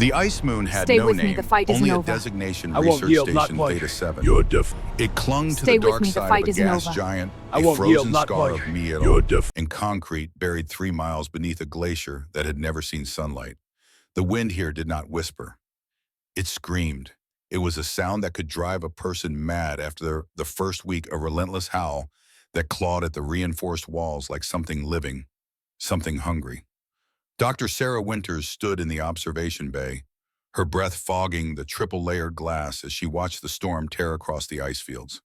The ice moon had Stay no with me, name, the fight isn't only a over. designation I won't research yield, not station budge. Theta 7. You're def. It clung to Stay the with dark me, the side fight of a isn't gas over. giant, I a won't frozen yield, not scar budge. of me at You're all, def. and concrete buried 3 miles beneath a glacier that had never seen sunlight. The wind here did not whisper. It screamed. It was a sound that could drive a person mad after the first week, a relentless howl that clawed at the reinforced walls like something living, something hungry. Dr. Sarah Winters stood in the observation bay, her breath fogging the triple-layered glass as she watched the storm tear across the ice fields.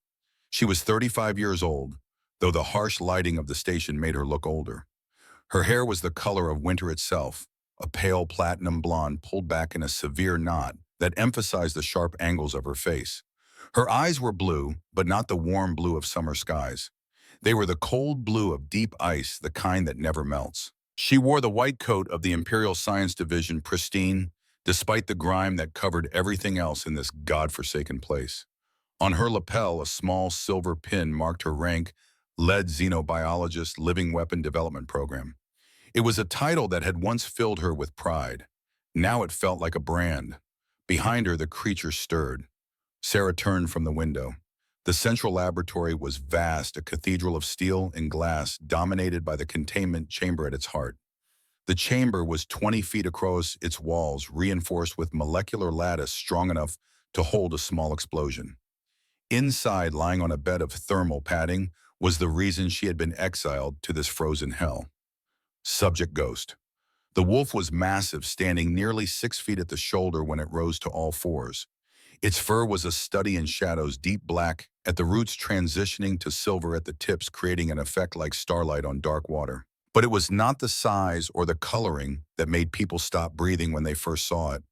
She was 35 years old, though the harsh lighting of the station made her look older. Her hair was the color of winter itself, a pale platinum blonde pulled back in a severe knot that emphasized the sharp angles of her face. Her eyes were blue, but not the warm blue of summer skies. They were the cold blue of deep ice, the kind that never melts. She wore the white coat of the Imperial Science Division, pristine, despite the grime that covered everything else in this godforsaken place. On her lapel, a small silver pin marked her rank, lead xenobiologist, living weapon development program. It was a title that had once filled her with pride. Now it felt like a brand. Behind her, the creature stirred. Sarah turned from the window. The central laboratory was vast, a cathedral of steel and glass dominated by the containment chamber at its heart. The chamber was 20 feet across its walls, reinforced with molecular lattice strong enough to hold a small explosion. Inside, lying on a bed of thermal padding, was the reason she had been exiled to this frozen hell. Subject Ghost. The wolf was massive, standing nearly 6 feet at the shoulder when it rose to all fours. Its fur was a study in shadows, deep black, at the roots transitioning to silver at the tips, creating an effect like starlight on dark water. But it was not the size or the coloring that made people stop breathing when they first saw it.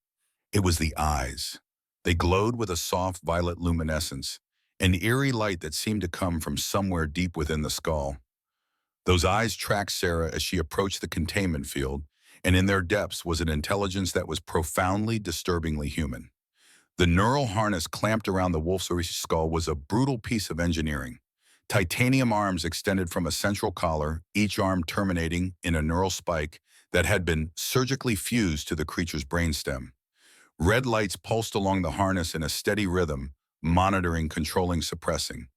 It was the eyes. They glowed with a soft violet luminescence, an eerie light that seemed to come from somewhere deep within the skull. Those eyes tracked Sarah as she approached the containment field, and in their depths was an intelligence that was profoundly, disturbingly human. The neural harness clamped around the wolf's skull was a brutal piece of engineering. Titanium arms extended from a central collar, each arm terminating in a neural spike that had been surgically fused to the creature's brainstem. Red lights pulsed along the harness in a steady rhythm, monitoring, controlling, suppressing.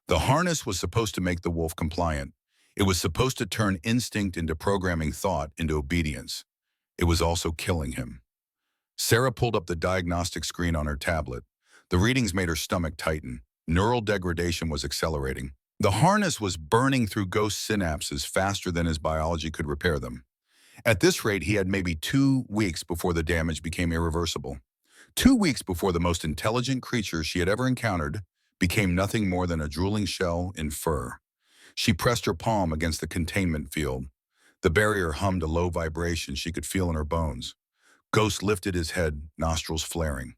The harness was supposed to make the wolf compliant. It was supposed to turn instinct into programming, thought into obedience. It was also killing him. Sarah pulled up the diagnostic screen on her tablet. The readings made her stomach tighten. Neural degradation was accelerating. The harness was burning through ghost synapses faster than his biology could repair them. At this rate, he had maybe 2 weeks before the damage became irreversible. 2 weeks before the most intelligent creature she had ever encountered became nothing more than a drooling shell in fur. She pressed her palm against the containment field. The barrier hummed a low vibration she could feel in her bones. Ghost lifted his head, nostrils flaring.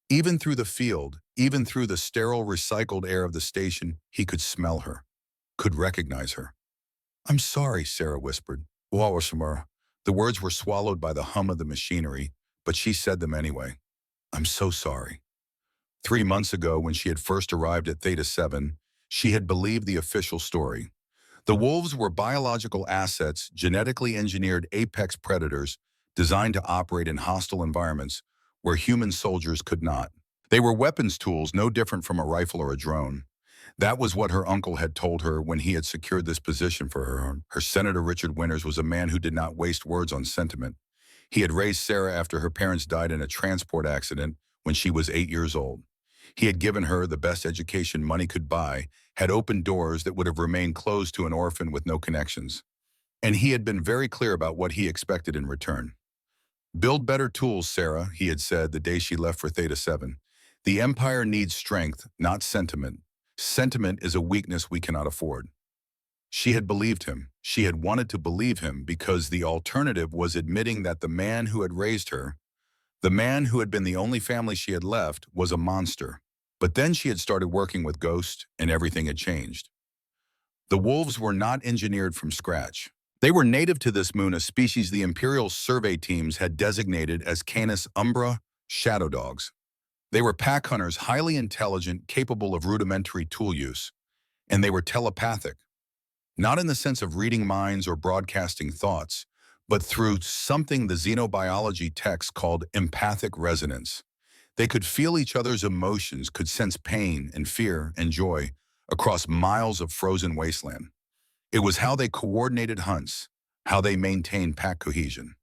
Even through the field, even through the sterile, recycled air of the station, he could smell her, could recognize her. "I'm sorry," Sarah whispered. "Walrusmer." The words were swallowed by the hum of the machinery, but she said them anyway. "I'm so sorry." 3 months ago, when she had first arrived at Theta 7, she had believed the official story. The wolves were biological assets, genetically engineered apex predators, designed to operate in hostile environments where human soldiers could not. They were weapons tools, no different from a rifle or a drone. That was what her uncle had told her when he had secured this position for her. Her Senator Richard Winters was a man who did not waste words on sentiment. He had raised Sarah after her parents died in a transport accident when she was 8 years old. He had given her the best education money could buy, had opened doors that would have remained closed to an orphan with no connections. And he had been very clear about what he expected in return. "Build better tools, Sarah," he had said the day she left for Theta 7. "The Empire needs strength, not sentiment. Sentiment is a weakness we cannot afford." She had believed him. She had wanted to believe him because the alternative was admitting that the man who had raised her, the man who had been the only family she had left, was a monster. But then she had started working with Ghost, and everything had changed. The wolves were not engineered from scratch. They were native to this moon, a species the Imperial survey teams had designated as Canis umbra, shadow dogs. They were pack hunters, highly intelligent, capable of rudimentary tool use, and they were telepathic. Not in the sense of reading minds or broadcasting thoughts, but through something the xenobiology texts called empathic resonance. They could feel each other's emotions, could sense pain and fear and joy across miles of frozen wasteland. It was how they coordinated hunts, how they maintained pack cohesion.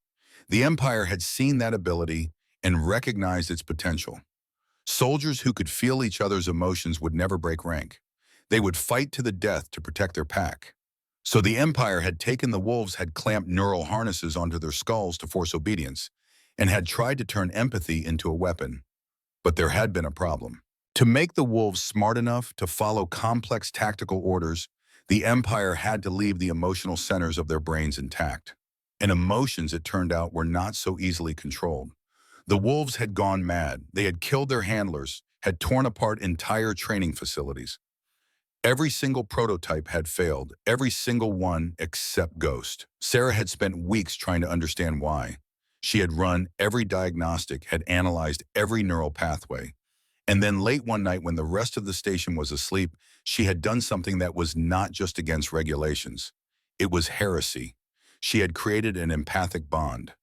The Empire had seen that ability and recognized its potential. Soldiers who could feel each other's emotions would never break rank. They would fight to the death to protect their pack. So the Empire had taken the wolves, had clamped neural harnesses onto their skulls to force obedience, and had tried to turn empathy into a weapon. But there had been a problem. To make the wolves smart enough to follow complex tactical orders, the Empire had to leave the emotional centers of their brains intact. And emotions, it turned out, were not so easily controlled. The wolves had gone mad. They had killed their handlers, had torn apart entire training facilities. Every single prototype had failed, every single one except Ghost. Sarah had spent weeks trying to understand why. She had run every diagnostic, had analyzed every neural pathway. And then late one night when the rest of the station was asleep, she had done something that was not just against regulations. It was heresy. She had created an empathic bond.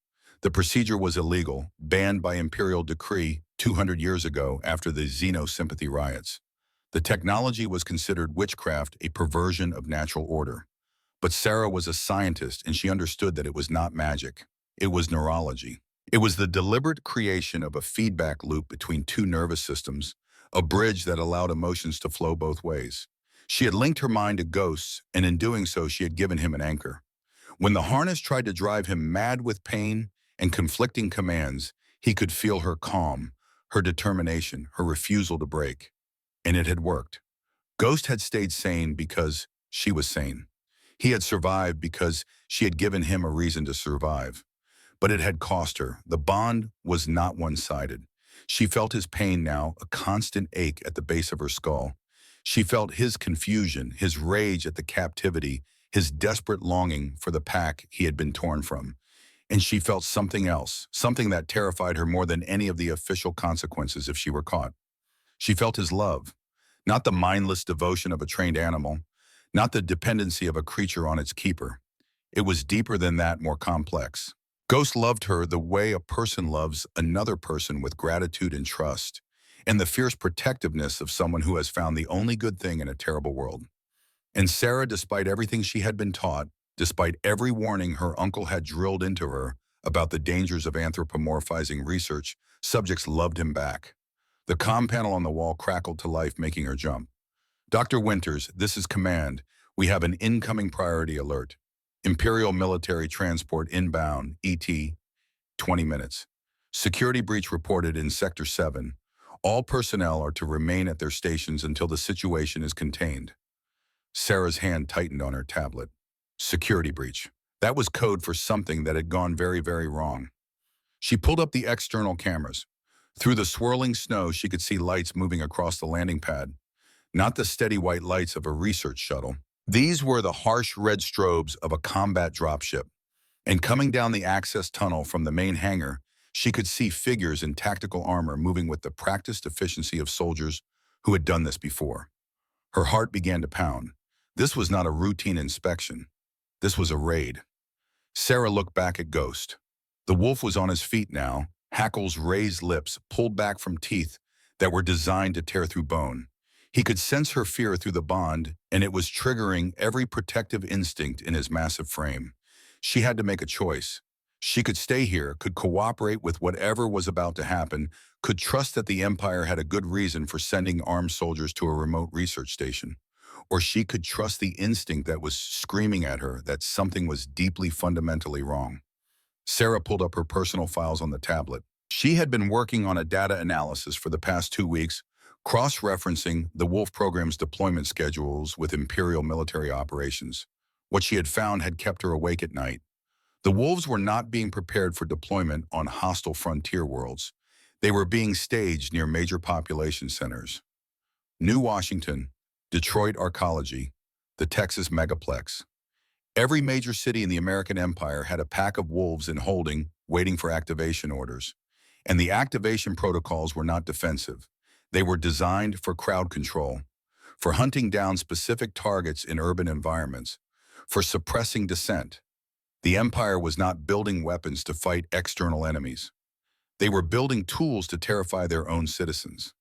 The procedure was illegal, banned by imperial decree 200 years ago after the Xeno-sympathy riots. The technology was considered witchcraft, a perversion of natural order. But Sarah was a scientist, and she understood that it was not magic. It was neurology. It was the deliberate creation of a feedback loop between two nervous systems, a bridge that allowed emotions to flow both ways. She had linked her mind to Ghosts, and in doing so, she had given him an anchor. When the harness tried to drive him mad with pain and conflicting commands, he could feel her calm, her determination, her refusal to break. And it had worked. Ghost had stayed sane because she was sane. He had survived because she had given him a reason to survive. But it had cost her. The bond was not one-sided. She felt his pain now, a constant ache at the base of her skull. She felt his confusion, his rage at the captivity, his desperate longing for the pack he had been torn from. And she felt something else, something that terrified her more than any of the official consequences if she were caught. She felt his love, not the mindless devotion of a trained animal, not the dependency of a creature on its keeper. It was deeper than that, more complex. Ghost loved her the way a person loves another person, with gratitude and trust, and the fierce protectiveness of someone who has found the only good thing in a terrible world. And Sarah, despite everything she had been taught, despite every warning her uncle had drilled into her about the dangers of anthropomorphizing research, subjects loved him back. The comm panel on the wall crackled to life, making her jump. "Dr. Winters, this is Command. We have an incoming priority alert. Imperial military transport inbound, ET, 20 minutes. Security breach reported in Sector 7. All personnel are to remain at their stations until the situation is contained." Sarah's hand tightened on her tablet. Security breach. That was code for something that had gone very, very wrong. She pulled up the external cameras. Through the swirling snow, she could see lights moving across the landing pad, not the steady white lights of a research shuttle. These were the harsh red strobes of a combat dropship. And coming down the access tunnel from the main hangar, she could see figures in tactical armor moving with the practiced efficiency of soldiers who had done this before. Her heart began to pound. This was not a routine inspection. This was a raid. Sarah looked back at Ghost. The wolf was on his feet now, hackles raised, lips pulled back from teeth that were designed to tear through bone. He could sense her fear through the bond, and it was triggering every protective instinct in his massive frame. She had to make a choice. She could stay here, could cooperate with whatever was about to happen, could trust that the Empire had a good reason for sending armed soldiers to a remote research station. Or she could trust the instinct that was screaming at her that something was deeply, fundamentally wrong. Sarah pulled up her personal files on the tablet. She had been working on a data analysis for the past 2 weeks, cross-referencing the Wolf program's deployment schedules with Imperial military operations. What she had found had kept her awake at night. The Wolves were not being prepared for deployment on hostile frontier worlds. They were being staged near major population centers. New Washington, Detroit Arcology, the Texas Megaplex. Every major city in the American Empire had a pack of wolves in holding, waiting for activation orders. And the activation protocols were not defensive. They were designed for crowd control, for hunting down specific targets in urban environments, for suppressing dissent. The Empire was not building weapons to fight external enemies. They were building tools to terrify their own citizens.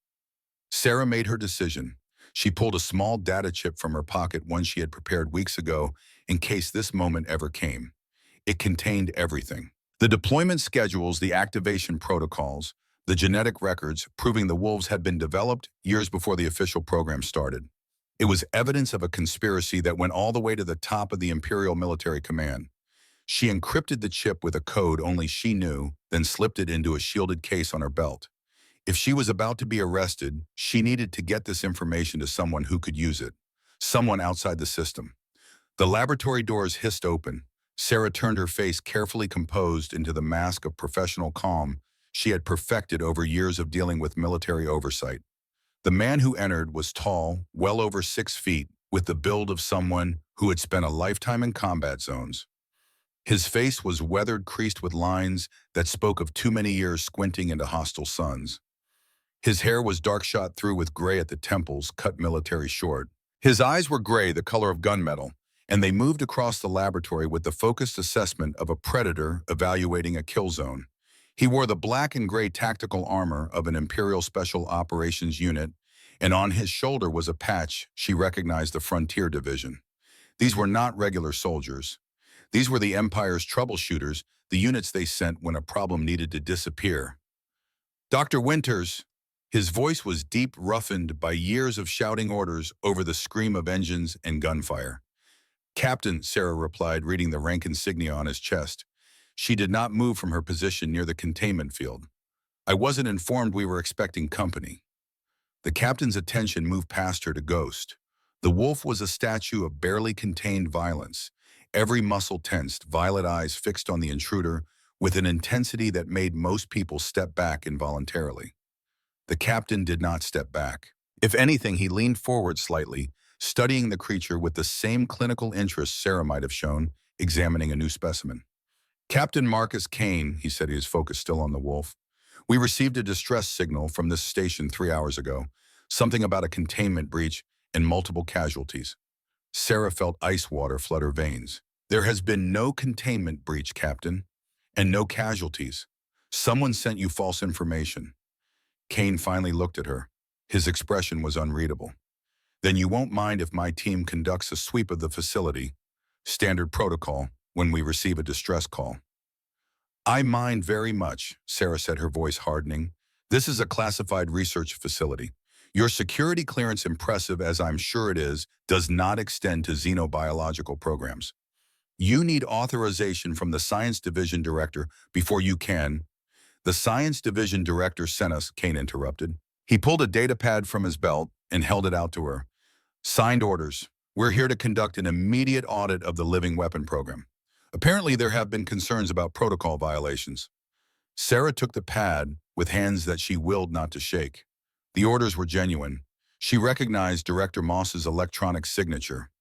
Sarah made her decision. She pulled a small data chip from her pocket, one she had prepared weeks ago in case this moment ever came. It contained everything. The deployment schedules, the activation protocols, the genetic records proving the wolves had been developed years before the official program started. It was evidence of a conspiracy that went all the way to the top of the Imperial Military Command. She encrypted the chip with a code only she knew, then slipped it into a shielded case on her belt. If she was about to be arrested, she needed to get this information to someone who could use it, someone outside the system. The laboratory doors hissed open. Sarah turned her face carefully composed into the mask of professional calm she had perfected over years of dealing with military oversight. The man who entered was tall, well over 6 feet, with the build of someone who had spent a lifetime in combat zones. His face was weathered, creased with lines that spoke of too many years squinting into hostile suns. His hair was dark, shot through with gray at the temples, cut military short. His eyes were gray, the color of gunmetal, and they moved across the laboratory with the focused assessment of a predator evaluating a kill zone. He wore the black and gray tactical armor of an Imperial Special Operations unit, and on his shoulder was a patch she recognized, the Frontier Division. These were not regular soldiers. These were the Empire's troubleshooters, the units they sent when a problem needed to disappear. "Dr. Winters." His voice was deep, roughened by years of shouting orders over the scream of engines and gunfire. "Captain," Sarah replied, reading the rank insignia on his chest. She did not move from her position near the containment field. "I wasn't informed we were expecting company." The captain's attention moved past her to Ghost. The wolf was a statue of barely contained violence, every muscle tensed, violet eyes fixed on the intruder with an intensity that made most people step back involuntarily. The captain did not step back. If anything, he leaned forward slightly, studying the creature with the same clinical interest Sarah might have shown, examining a new specimen. "Captain Marcus Kane," he said, his focus still on the wolf. "We received a distress signal from this station 3 hours ago, something about a containment breach and multiple casualties." Sarah felt ice water flood her veins. "There has been no containment breach, Captain, and no casualties. Someone sent you false information." Kane finally looked at her. His expression was unreadable. "Then you won't mind if my team conducts a sweep of the facility, standard protocol, when we receive a distress call." "I mind very much," Sarah said, her voice hardening. "This is a classified research facility. Your security clearance, impressive as I'm sure it is, does not extend to xenobiological programs. You need authorization from the Science Division Director before you can—" "The Science Division Director sent us," Kane interrupted. He pulled a data pad from his belt and held it out to her. "Signed orders. We're here to conduct an immediate audit of the living weapon program. Apparently there have been concerns about protocol violations." Sarah took the pad with hands that she willed not to shake. The orders were genuine. She recognized Director Moss's electronic signature.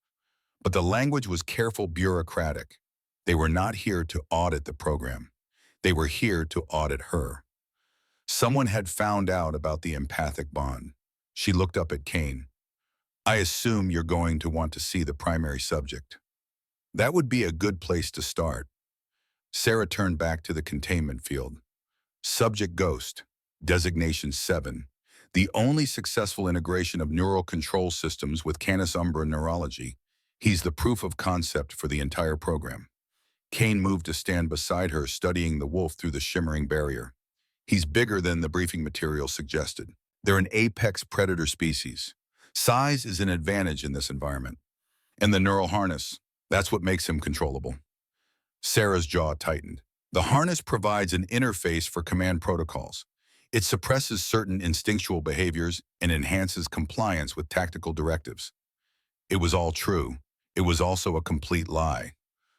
But the language was careful, bureaucratic. They were not here to audit the program. They were here to audit her. Someone had found out about the empathic bond. She looked up at Kane. "I assume you're going to want to see the primary subject." "That would be a good place to start." Sarah turned back to the containment field. "Subject Ghost, designation 7, the only successful integration of neural control systems with Canis Umbra neurology. He's the proof of concept for the entire program." Kane moved to stand beside her, studying the wolf through the shimmering barrier. "He's bigger than the briefing material suggested. They're an apex predator species. Size is an advantage in this environment. And the neural harness, that's what makes him controllable." Sarah's jaw tightened. The harness provides an interface for command protocols. It suppresses certain instinctual behaviors and enhances compliance with tactical directives. It was all true. It was also a complete lie.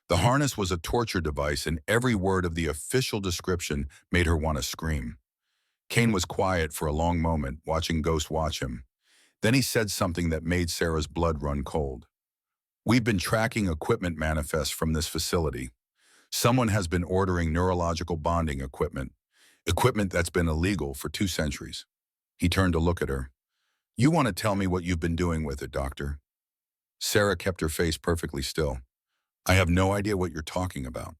The harness was a torture device, and every word of the official description made her want to scream. Kane was quiet for a long moment, watching Ghost watch him. Then he said something that made Sarah's blood run cold. "We've been tracking equipment manifests from this facility. Someone has been ordering neurological bonding equipment that's been illegal for 2 centuries. He turned to look at her. "You want to tell me what you've been doing with it, Doctor?" Sarah kept her face perfectly still. I have no idea what you're talking about.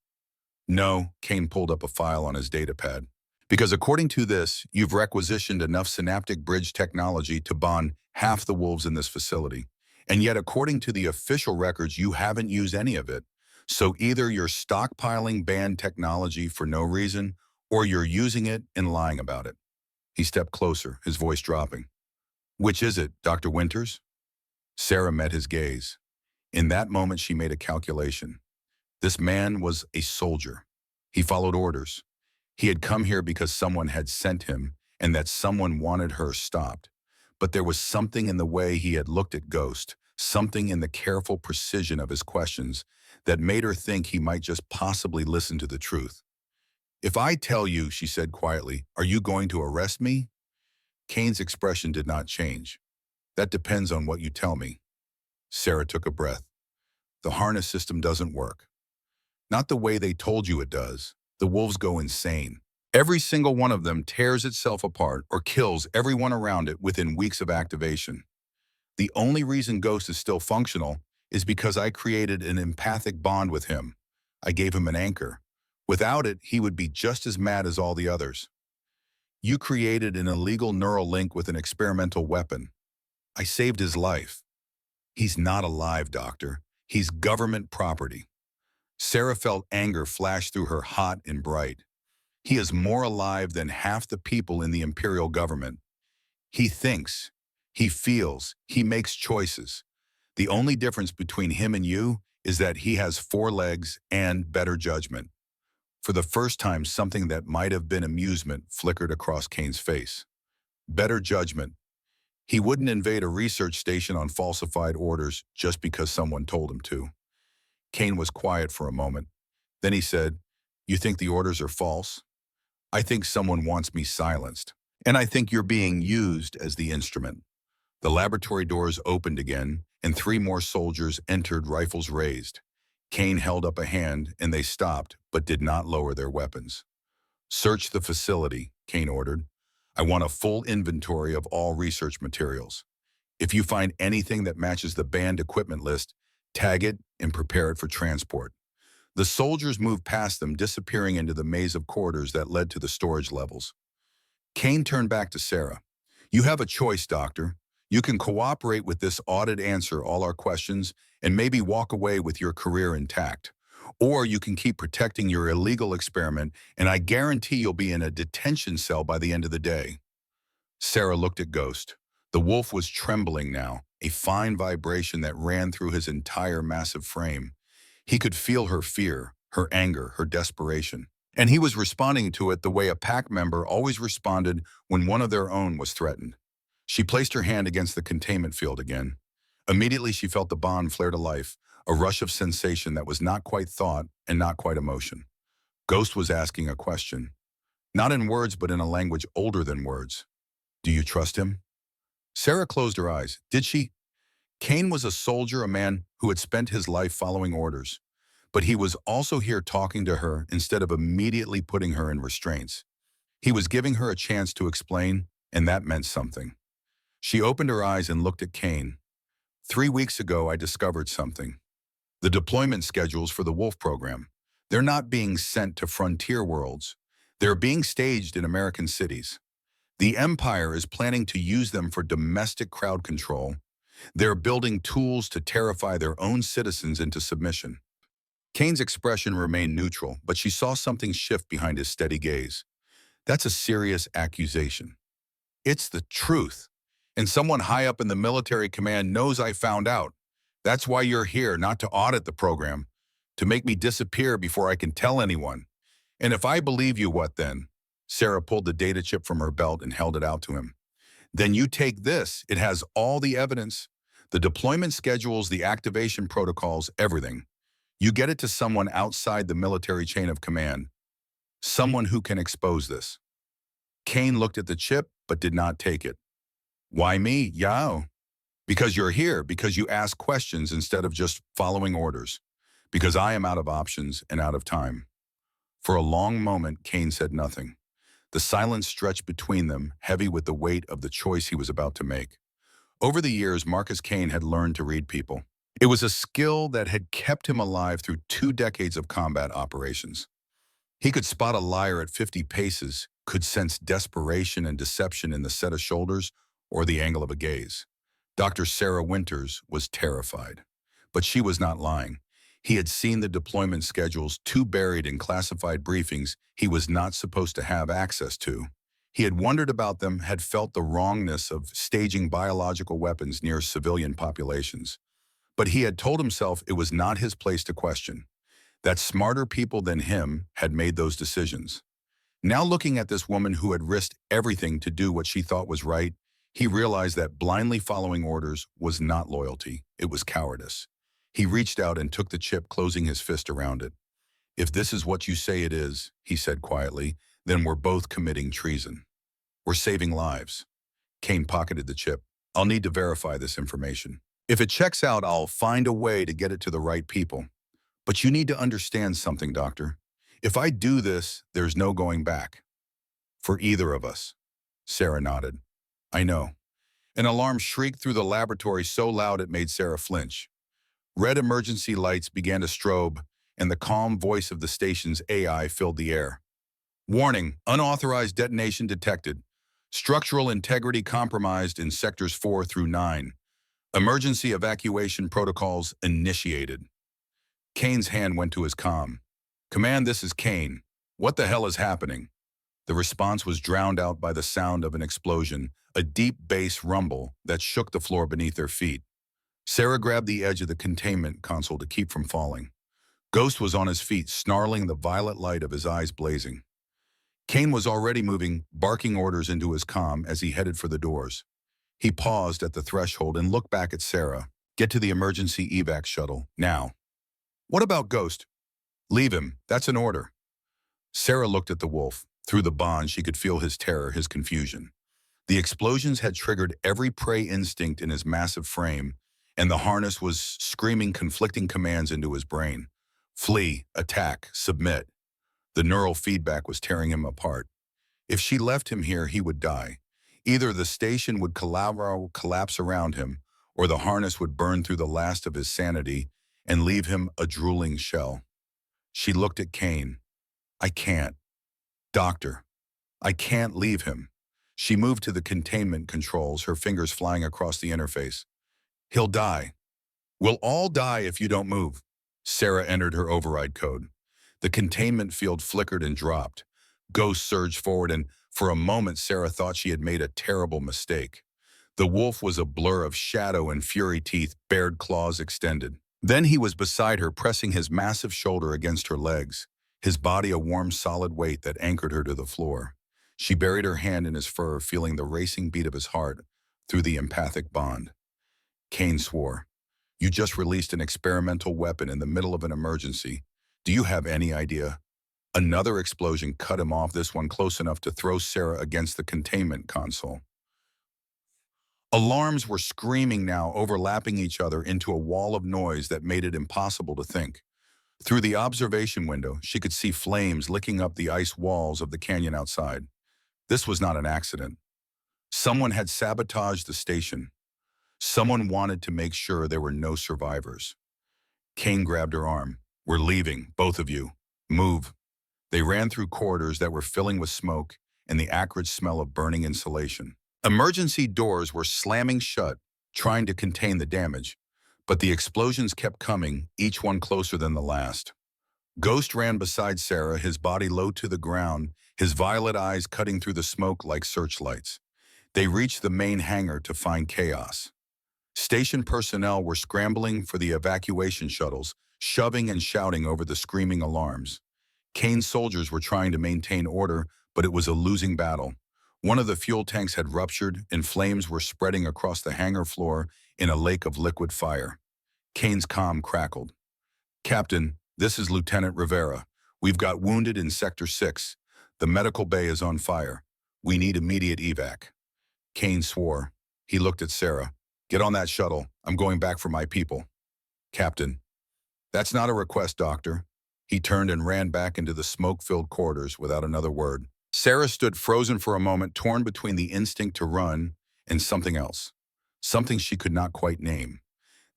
No, Kane pulled up a file on his datapad. Because according to this, you've requisitioned enough synaptic bridge technology to bond half the wolves in this facility. And yet, according to the official records, you haven't used any of it. So either you're stockpiling banned technology for no reason, or you're using it and lying about it. He stepped closer, his voice dropping. Which is it, Dr. Winters? Sarah met his gaze. In that moment, she made a calculation. This man was a soldier. He followed orders. He had come here because someone had sent him, and that someone wanted her stopped. But there was something in the way he had looked at Ghost, something in the careful precision of his questions, that made her think he might just possibly listen to the truth. If I tell you, she said quietly, are you going to arrest me? Kane's expression did not change. That depends on what you tell me. Sarah took a breath. The harness system doesn't work. Not the way they told you it does. The wolves go insane. Every single one of them tears itself apart or kills everyone around it within weeks of activation. The only reason Ghost is still functional is because I created an empathic bond with him. I gave him an anchor. Without it, he would be just as mad as all the others. You created an illegal neural link with an experimental weapon. I saved his life. He's not alive, Doctor. He's government property. Sarah felt anger flash through her hot and bright. He is more alive than half the people in the imperial government. He thinks, he feels, he makes choices. The only difference between him and you is that he has 4 legs and better judgment. For the first time, something that might have been amusement flickered across Kane's face. Better judgment. He wouldn't invade a research station on falsified orders just because someone told him to. Kane was quiet for a moment. Then he said, you think the orders are false? I think someone wants me silenced. And I think you're being used as the instrument. The laboratory doors opened again, and 3 more soldiers entered, rifles raised. Kane held up a hand, and they stopped, but did not lower their weapons. Search the facility, Kane ordered. I want a full inventory of all research materials. If you find anything that matches the banned equipment list, tag it and prepare it for transport. The soldiers moved past them, disappearing into the maze of corridors that led to the storage levels. Kane turned back to Sarah. You have a choice, Doctor. You can cooperate with this audit, answer all our questions, and maybe walk away with your career intact. Or you can keep protecting your illegal experiment, and I guarantee you'll be in a detention cell by the end of the day. Sarah looked at Ghost. The wolf was trembling now, a fine vibration that ran through his entire massive frame. He could feel her fear, her anger, her desperation. And he was responding to it the way a pack member always responded when one of their own was threatened. She placed her hand against the containment field again. Immediately she felt the bond flare to life, a rush of sensation that was not quite thought and not quite emotion. Ghost was asking a question. Not in words, but in a language older than words. Do you trust him? Sarah closed her eyes. Did she? Kane was a soldier, a man who had spent his life following orders. But he was also here talking to her instead of immediately putting her in restraints. He was giving her a chance to explain, and that meant something. She opened her eyes and looked at Kane. 3 weeks ago, I discovered something. The deployment schedules for the Wolf program. They're not being sent to frontier worlds. They're being staged in American cities. The Empire is planning to use them for domestic crowd control. They're building tools to terrify their own citizens into submission. Kane's expression remained neutral, but she saw something shift behind his steady gaze. That's a serious accusation. It's the truth. And someone high up in the military command knows I found out. That's why you're here, not to audit the program, to make me disappear before I can tell anyone. And if I believe you, what then? Sarah pulled the data chip from her belt and held it out to him. Then you take this. It has all the evidence, the deployment schedules, the activation protocols, everything. You get it to someone outside the military chain of command, someone who can expose this. Kane looked at the chip, but did not take it. Why me, Yao? Because you're here, because you ask questions instead of just following orders, because I am out of options and out of time. For a long moment, Kane said nothing. The silence stretched between them, heavy with the weight of the choice he was about to make. Over the years, Marcus Kane had learned to read people. It was a skill that had kept him alive through 2 decades of combat operations. He could spot a liar at 50 paces, could sense desperation and deception in the set of shoulders or the angle of a gaze. Dr. Sarah Winters was terrified. But she was not lying. He had seen the deployment schedules too buried in classified briefings he was not supposed to have access to. He had wondered about them, had felt the wrongness of staging biological weapons near civilian populations. But he had told himself it was not his place to question, that smarter people than him had made those decisions. Now looking at this woman who had risked everything to do what she thought was right, he realized that blindly following orders was not loyalty, it was cowardice. He reached out and took the chip, closing his fist around it. "If this is what you say it is," he said quietly, "then we're both committing treason. We're saving lives." Kane pocketed the chip. "I'll need to verify this information. If it checks out, I'll find a way to get it to the right people. But you need to understand something, Doctor. If I do this, there's no going back. For either of us." Sarah nodded. "I know." An alarm shrieked through the laboratory so loud it made Sarah flinch. Red emergency lights began to strobe, and the calm voice of the station's AI filled the air. "Warning, unauthorized detonation detected. Structural integrity compromised in sectors 4 through 9. Emergency evacuation protocols initiated." Kane's hand went to his comm. "Command, this is Kane. What the hell is happening?" The response was drowned out by the sound of an explosion, a deep bass rumble that shook the floor beneath their feet. Sarah grabbed the edge of the containment console to keep from falling. Ghost was on his feet, snarling, the violet light of his eyes blazing. Kane was already moving, barking orders into his comm as he headed for the doors. He paused at the threshold and looked back at Sarah. "Get to the emergency evac shuttle, now." "What about Ghost?" "Leave him, that's an order." Sarah looked at the wolf. Through the bond, she could feel his terror, his confusion. The explosions had triggered every prey instinct in his massive frame, and the harness was screaming conflicting commands into his brain. Flee, attack, submit. The neural feedback was tearing him apart. If she left him here, he would die. Either the station would collapse around him, or the harness would burn through the last of his sanity and leave him a drooling shell. She looked at Kane. "I can't. Doctor, I can't leave him." She moved to the containment controls, her fingers flying across the interface. "He'll die. We'll all die if you don't move." Sarah entered her override code. The containment field flickered and dropped. Ghost surged forward, and for a moment Sarah thought she had made a terrible mistake. The wolf was a blur of shadow and fury, teeth, bared claws extended. Then he was beside her, pressing his massive shoulder against her legs, his body a warm, solid weight that anchored her to the floor. She buried her hand in his fur, feeling the racing beat of his heart through the empathic bond. Kane swore. "You just released an experimental weapon in the middle of an emergency. Do you have any idea?" Another explosion cut him off, this one close enough to throw Sarah against the containment console. Alarms were screaming now, overlapping each other into a wall of noise that made it impossible to think. Through the observation window, she could see flames licking up the ice walls of the canyon outside. This was not an accident. Someone had sabotaged the station. Someone wanted to make sure there were no survivors. Kane grabbed her arm. "We're leaving, both of you. Move." They ran through corridors that were filling with smoke and the acrid smell of burning insulation. Emergency doors were slamming shut, trying to contain the damage, but the explosions kept coming, each one closer than the last. Ghost ran beside Sarah, his body low to the ground, his violet eyes cutting through the smoke like searchlights. They reached the main hangar to find chaos. Station personnel were scrambling for the evacuation shuttles, shoving and shouting over the screaming alarms. Kane's soldiers were trying to maintain order, but it was a losing battle. One of the fuel tanks had ruptured, and flames were spreading across the hangar floor in a lake of liquid fire. Kane's comm crackled. "Captain, this is Lieutenant Rivera. We've got wounded in Sector 6. The medical bay is on fire. We need immediate evac." Kane swore. He looked at Sarah. "Get on that shuttle. I'm going back for my people." "Captain." "That's not a request, Doctor." He turned and ran back into the smoke-filled corridors without another word. Sarah stood frozen for a moment, torn between the instinct to run and something else. Something she could not quite name.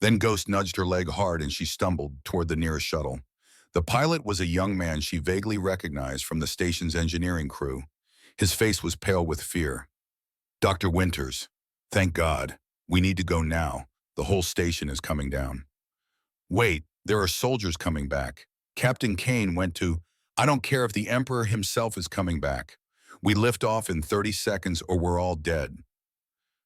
Then Ghost nudged her leg hard and she stumbled toward the nearest shuttle. The pilot was a young man she vaguely recognized from the station's engineering crew. His face was pale with fear. "Dr. Winters, thank God. We need to go now. The whole station is coming down." "Wait, there are soldiers coming back." Captain Kane went to, "I don't care if the Emperor himself is coming back. We lift off in 30 seconds or we're all dead."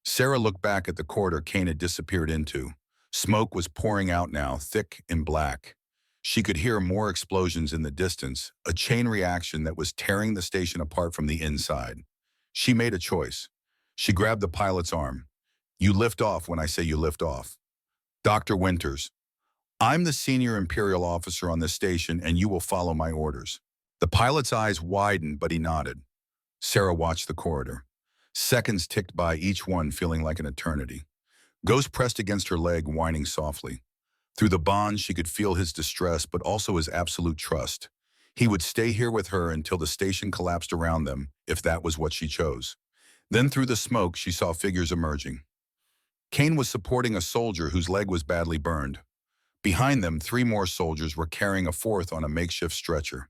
Sarah looked back at the corridor Kane had disappeared into. Smoke was pouring out now, thick and black. She could hear more explosions in the distance, a chain reaction that was tearing the station apart from the inside. She made a choice. She grabbed the pilot's arm. "You lift off when I say you lift off." "Dr. Winters, I'm the senior Imperial officer on this station and you will follow my orders." The pilot's eyes widened, but he nodded. Sarah watched the corridor. Seconds ticked by, each one feeling like an eternity. Ghost pressed against her leg, whining softly. Through the bond, she could feel his distress, but also his absolute trust. He would stay here with her until the station collapsed around them, if that was what she chose. Then through the smoke, she saw figures emerging. Kane was supporting a soldier whose leg was badly burned. Behind them, 3 more soldiers were carrying a 4th on a makeshift stretcher.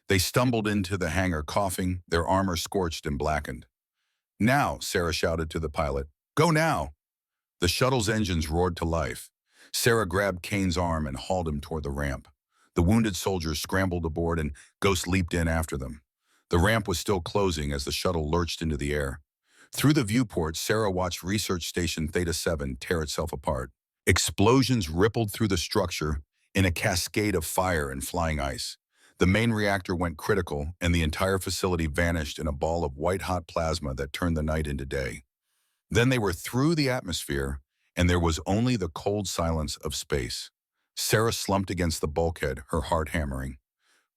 They stumbled into the hangar coughing, their armor scorched and blackened. "Now," Sarah shouted to the pilot. "Go now!" The shuttle's engines roared to life. Sarah grabbed Kane's arm and hauled him toward the ramp. The wounded soldiers scrambled aboard and Ghost leaped in after them. The ramp was still closing as the shuttle lurched into the air. Through the viewport, Sarah watched Research Station Theta 7 tear itself apart. Explosions rippled through the structure in a cascade of fire and flying ice. The main reactor went critical, and the entire facility vanished in a ball of white-hot plasma that turned the night into day. Then they were through the atmosphere, and there was only the cold silence of space. Sarah slumped against the bulkhead, her heart hammering.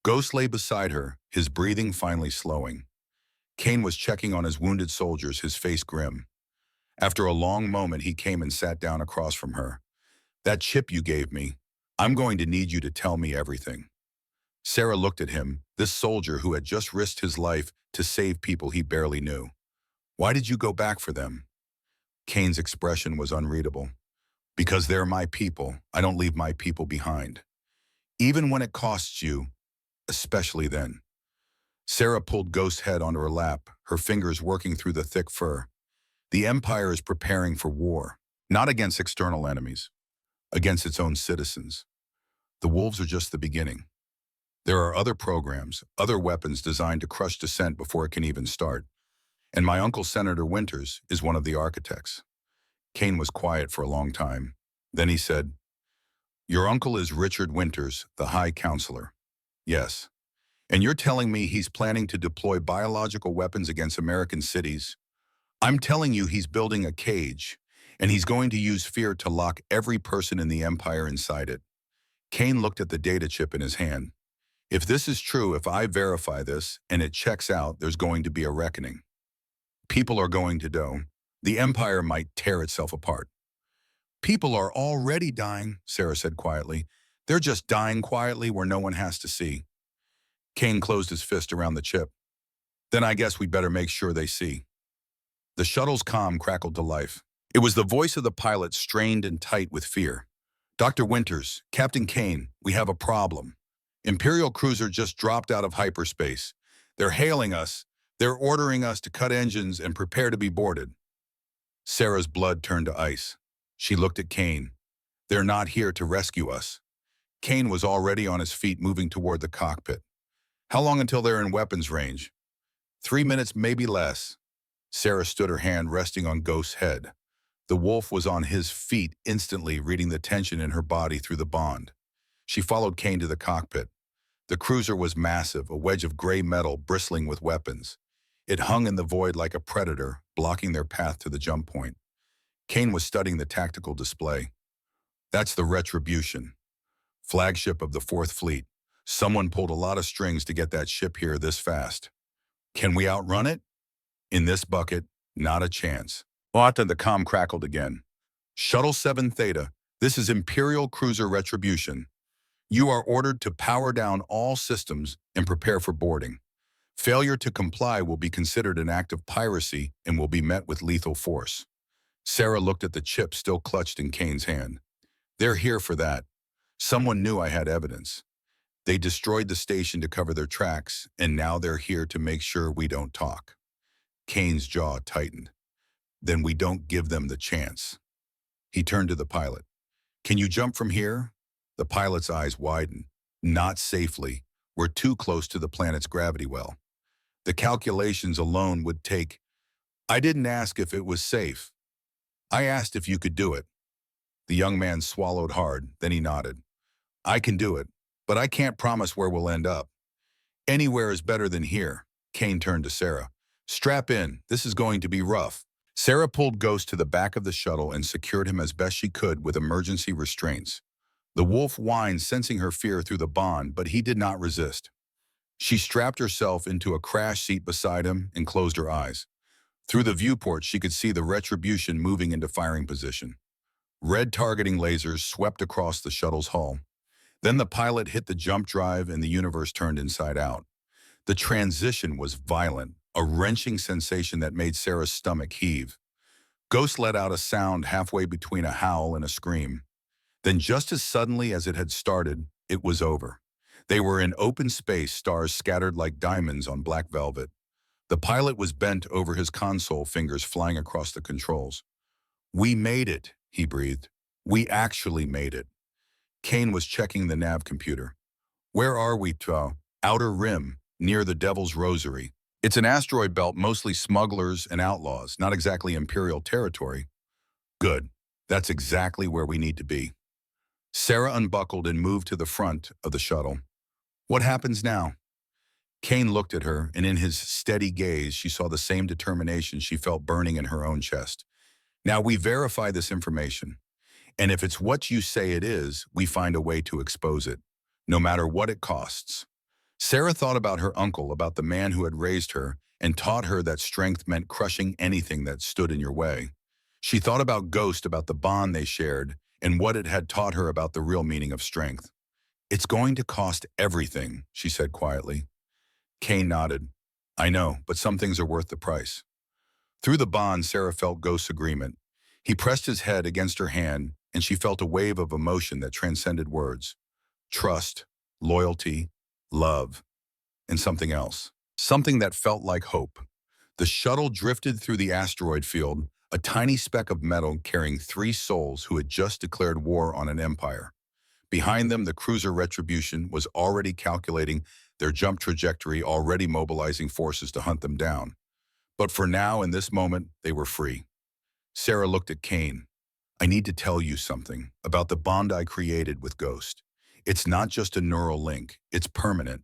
Ghost lay beside her, his breathing finally slowing. Kane was checking on his wounded soldiers, his face grim. After a long moment, he came and sat down across from her. "That chip you gave me, I'm going to need you to tell me everything." Sarah looked at him, this soldier who had just risked his life to save people he barely knew. "Why did you go back for them?" Kane's expression was unreadable. "Because they're my people. I don't leave my people behind. Even when it costs you, especially then." Sarah pulled Ghost's head onto her lap, her fingers working through the thick fur. "The Empire is preparing for war, not against external enemies, against its own citizens. The wolves are just the beginning. There are other programs, other weapons designed to crush dissent before it can even start. And my uncle, Senator Winters, is one of the architects." Kane was quiet for a long time. Then he said, "Your uncle is Richard Winters, the High Counselor." "Yes. And you're telling me he's planning to deploy biological weapons against American cities? I'm telling you he's building a cage, and he's going to use fear to lock every person in the Empire inside it." Kane looked at the data chip in his hand. "If this is true, if I verify this, and it checks out, there's going to be a reckoning. People are going to die. The Empire might tear itself apart." "People are already dying," Sarah said quietly. "They're just dying quietly where no one has to see." Kane closed his fist around the chip. "Then I guess we better make sure they see." The shuttle's comm crackled to life. It was the voice of the pilot, strained and tight with fear. "Dr. Winters, Captain Kane, we have a problem. Imperial cruiser just dropped out of hyperspace. They're hailing us. They're ordering us to cut engines and prepare to be boarded." Sarah's blood turned to ice. She looked at Kane. "They're not here to rescue us." Kane was already on his feet, moving toward the cockpit. "How long until they're in weapons range?" 3 minutes, maybe less." Sarah stood, her hand resting on Ghost's head. The wolf was on his feet instantly, reading the tension in her body through the bond. She followed Kane to the cockpit. The cruiser was massive, a wedge of gray metal bristling with weapons. It hung in the void like a predator, blocking their path to the jump point. Kane was studying the tactical display. "That's the Retribution, flagship of the 4th Fleet. Someone pulled a lot of strings to get that ship here this fast. Can we outrun it? In this bucket, not a chance." The comm crackled again. "Shuttle 7 Theta, this is Imperial Cruiser Retribution. You are ordered to power down all systems and prepare for boarding. Failure to comply will be considered an act of piracy and will be met with lethal force." Sarah looked at the chip still clutched in Kane's hand. They're here for that. Someone knew I had evidence. They destroyed the station to cover their tracks, and now they're here to make sure we don't talk. Kane's jaw tightened. Then we don't give them the chance. He turned to the pilot. Can you jump from here? The pilot's eyes widened. Not safely. We're too close to the planet's gravity well. The calculations alone would take. I didn't ask if it was safe. I asked if you could do it. The young man swallowed hard, then he nodded. I can do it, but I can't promise where we'll end up. Anywhere is better than here. Kane turned to Sarah. Strap in. This is going to be rough. Sarah pulled Ghost to the back of the shuttle and secured him as best she could with emergency restraints. The wolf whined, sensing her fear through the bond, but he did not resist. She strapped herself into a crash seat beside him and closed her eyes. Through the viewport, she could see the Retribution moving into firing position. Red targeting lasers swept across the shuttle's hull. Then the pilot hit the jump drive and the universe turned inside out. The transition was violent, a wrenching sensation that made Sarah's stomach heave. Ghost let out a sound halfway between a howl and a scream. Then just as suddenly as it had started, it was over. They were in open space, stars scattered like diamonds on black velvet. The pilot was bent over his console, fingers flying across the controls. We made it, he breathed. We actually made it. Kane was checking the nav computer. Where are we, Outer Rim, near the Devil's Rosary. It's an asteroid belt, mostly smugglers and outlaws, not exactly Imperial territory. Good. That's exactly where we need to be. Sarah unbuckled and moved to the front of the shuttle. What happens now? Kane looked at her, and in his steady gaze, she saw the same determination she felt burning in her own chest. Now we verify this information, and if it's what you say it is, we find a way to expose it, no matter what it costs. Sarah thought about her uncle, about the man who had raised her and taught her that strength meant crushing anything that stood in your way. She thought about Ghost, about the bond they shared, and what it had taught her about the real meaning of strength. It's going to cost everything, she said quietly. Kane nodded. I know, but some things are worth the price. Through the bond, Sarah felt Ghost's agreement. He pressed his head against her hand, and she felt a wave of emotion that transcended words. Trust, loyalty, love, and something else. Something that felt like hope. The shuttle drifted through the asteroid field, a tiny speck of metal carrying 3 souls who had just declared war on an empire. Behind them, the cruiser Retribution was already calculating their jump trajectory, already mobilizing forces to hunt them down. But for now, in this moment, they were free. Sarah looked at Kane. I need to tell you something about the bond I created with Ghost. It's not just a neural link, it's permanent.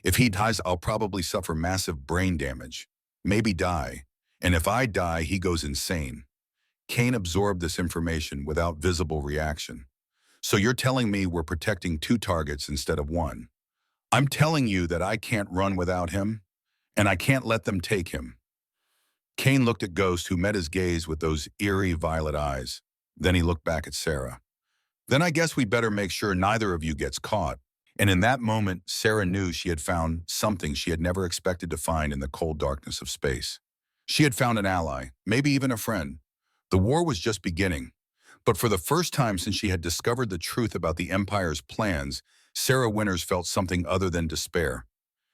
If he dies, I'll probably suffer massive brain damage, maybe die. And if I die, he goes insane. Kane absorbed this information without visible reaction. So you're telling me we're protecting 2 targets instead of 1. I'm telling you that I can't run without him, and I can't let them take him. Kane looked at Ghost, who met his gaze with those eerie violet eyes. Then he looked back at Sarah. Then I guess we better make sure neither of you gets caught. And in that moment, Sarah knew she had found something she had never expected to find in the cold darkness of space. She had found an ally, maybe even a friend. The war was just beginning. But for the first time since she had discovered the truth about the Empire's plans, Sarah Winters felt something other than despair.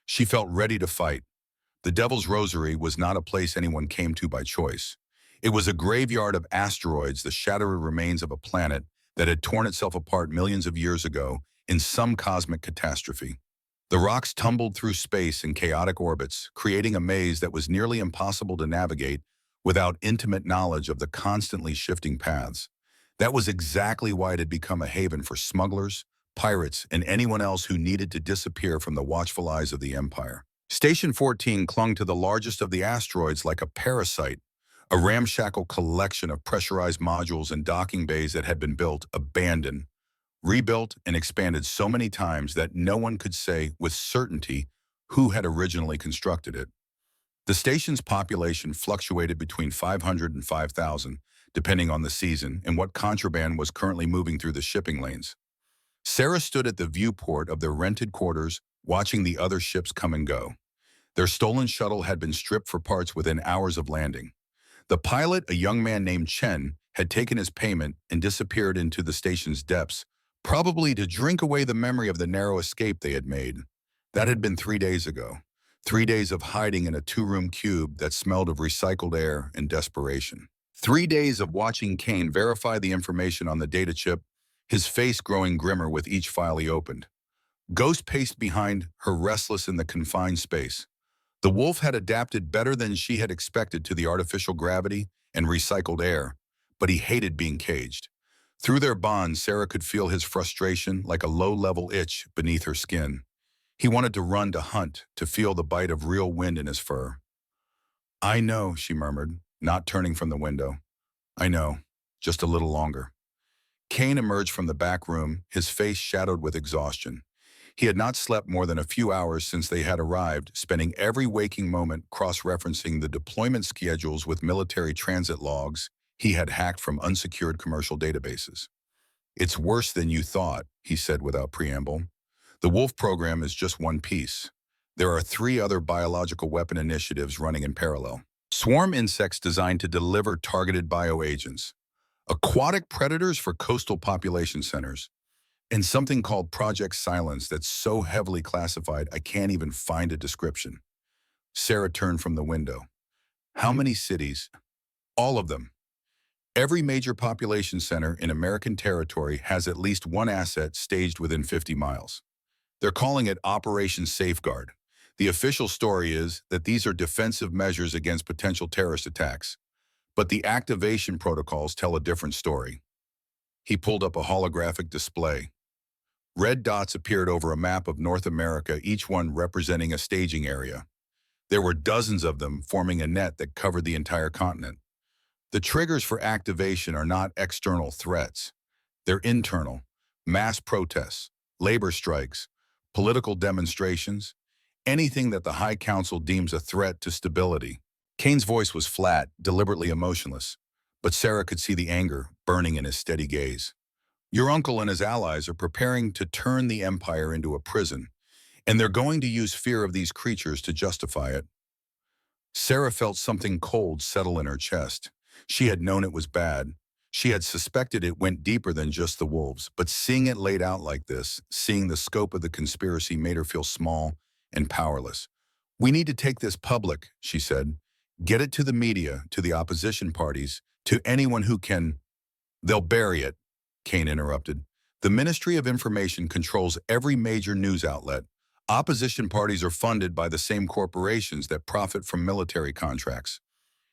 She felt ready to fight. The Devil's Rosary was not a place anyone came to by choice. It was a graveyard of asteroids, the shattered remains of a planet that had torn itself apart millions of years ago in some cosmic catastrophe. The rocks tumbled through space in chaotic orbits, creating a maze that was nearly impossible to navigate without intimate knowledge of the constantly shifting paths. That was exactly why it had become a haven for smugglers, pirates, and anyone else who needed to disappear from the watchful eyes of the Empire. Station 14 clung to the largest of the asteroids like a parasite, a ramshackle collection of pressurized modules and docking bays that had been built, abandoned, rebuilt, and expanded so many times that no one could say with certainty who had originally constructed it. The station's population fluctuated between 500 and 5,000, depending on the season and what contraband was currently moving through the shipping lanes. Sarah stood at the viewport of their rented quarters, watching the other ships come and go. Their stolen shuttle had been stripped for parts within hours of landing. The pilot, a young man named Chen, had taken his payment and disappeared into the station's depths, probably to drink away the memory of the narrow escape they had made. That had been 3 days ago. 3 days of hiding in a two-room cube that smelled of recycled air and desperation. 3 days of watching Kane verify the information on the data chip, his face growing grimmer with each file he opened. Ghost paced behind her, restless in the confined space. The wolf had adapted better than she had expected to the artificial gravity and recycled air, but he hated being caged. Through their bond, Sarah could feel his frustration like a low-level itch beneath her skin. He wanted to run, to hunt, to feel the bite of real wind in his fur. "I know," she murmured, not turning from the window. "I know. Just a little longer." Kane emerged from the back room, his face shadowed with exhaustion. He had not slept more than a few hours since they had arrived, spending every waking moment cross-referencing the deployment schedules with military transit logs he had hacked from unsecured commercial databases. "It's worse than you thought," he said without preamble. "The Wolf program is just one piece. There are 3 other biological weapon initiatives running in parallel. Swarm insects designed to deliver targeted bioagents, aquatic predators for coastal population centers, and something called Project Silence that's so heavily classified I can't even find a description." Sarah turned from the window. "How many cities?" "All of them. Every major population center in American territory has at least one asset staged within 50 miles. They're calling it Operation Safeguard. The official story is that these are defensive measures against potential terrorist attacks, but the activation protocols tell a different story." He pulled up a holographic display. Red dots appeared over a map of North America, each one representing a staging area. There were dozens of them, forming a net that covered the entire continent. The triggers for activation are not external threats. They're internal: mass protests, labor strikes, political demonstrations, anything that the High Council deems a threat to stability. Kane's voice was flat, deliberately emotionless, but Sarah could see the anger burning in his steady gaze. "Your uncle and his allies are preparing to turn the empire into a prison, and they're going to use fear of these creatures to justify it." Sarah felt something cold settle in her chest. She had known it was bad. She had suspected it went deeper than just the wolves, but seeing it laid out like this, seeing the scope of the conspiracy, made her feel small and powerless. "We need to take this public," she said. "Get it to the media, to the opposition parties, to anyone who can—" "They'll bury it," Kane interrupted. "The Ministry of Information controls every major news outlet. Opposition parties are funded by the same corporations that profit from military contracts.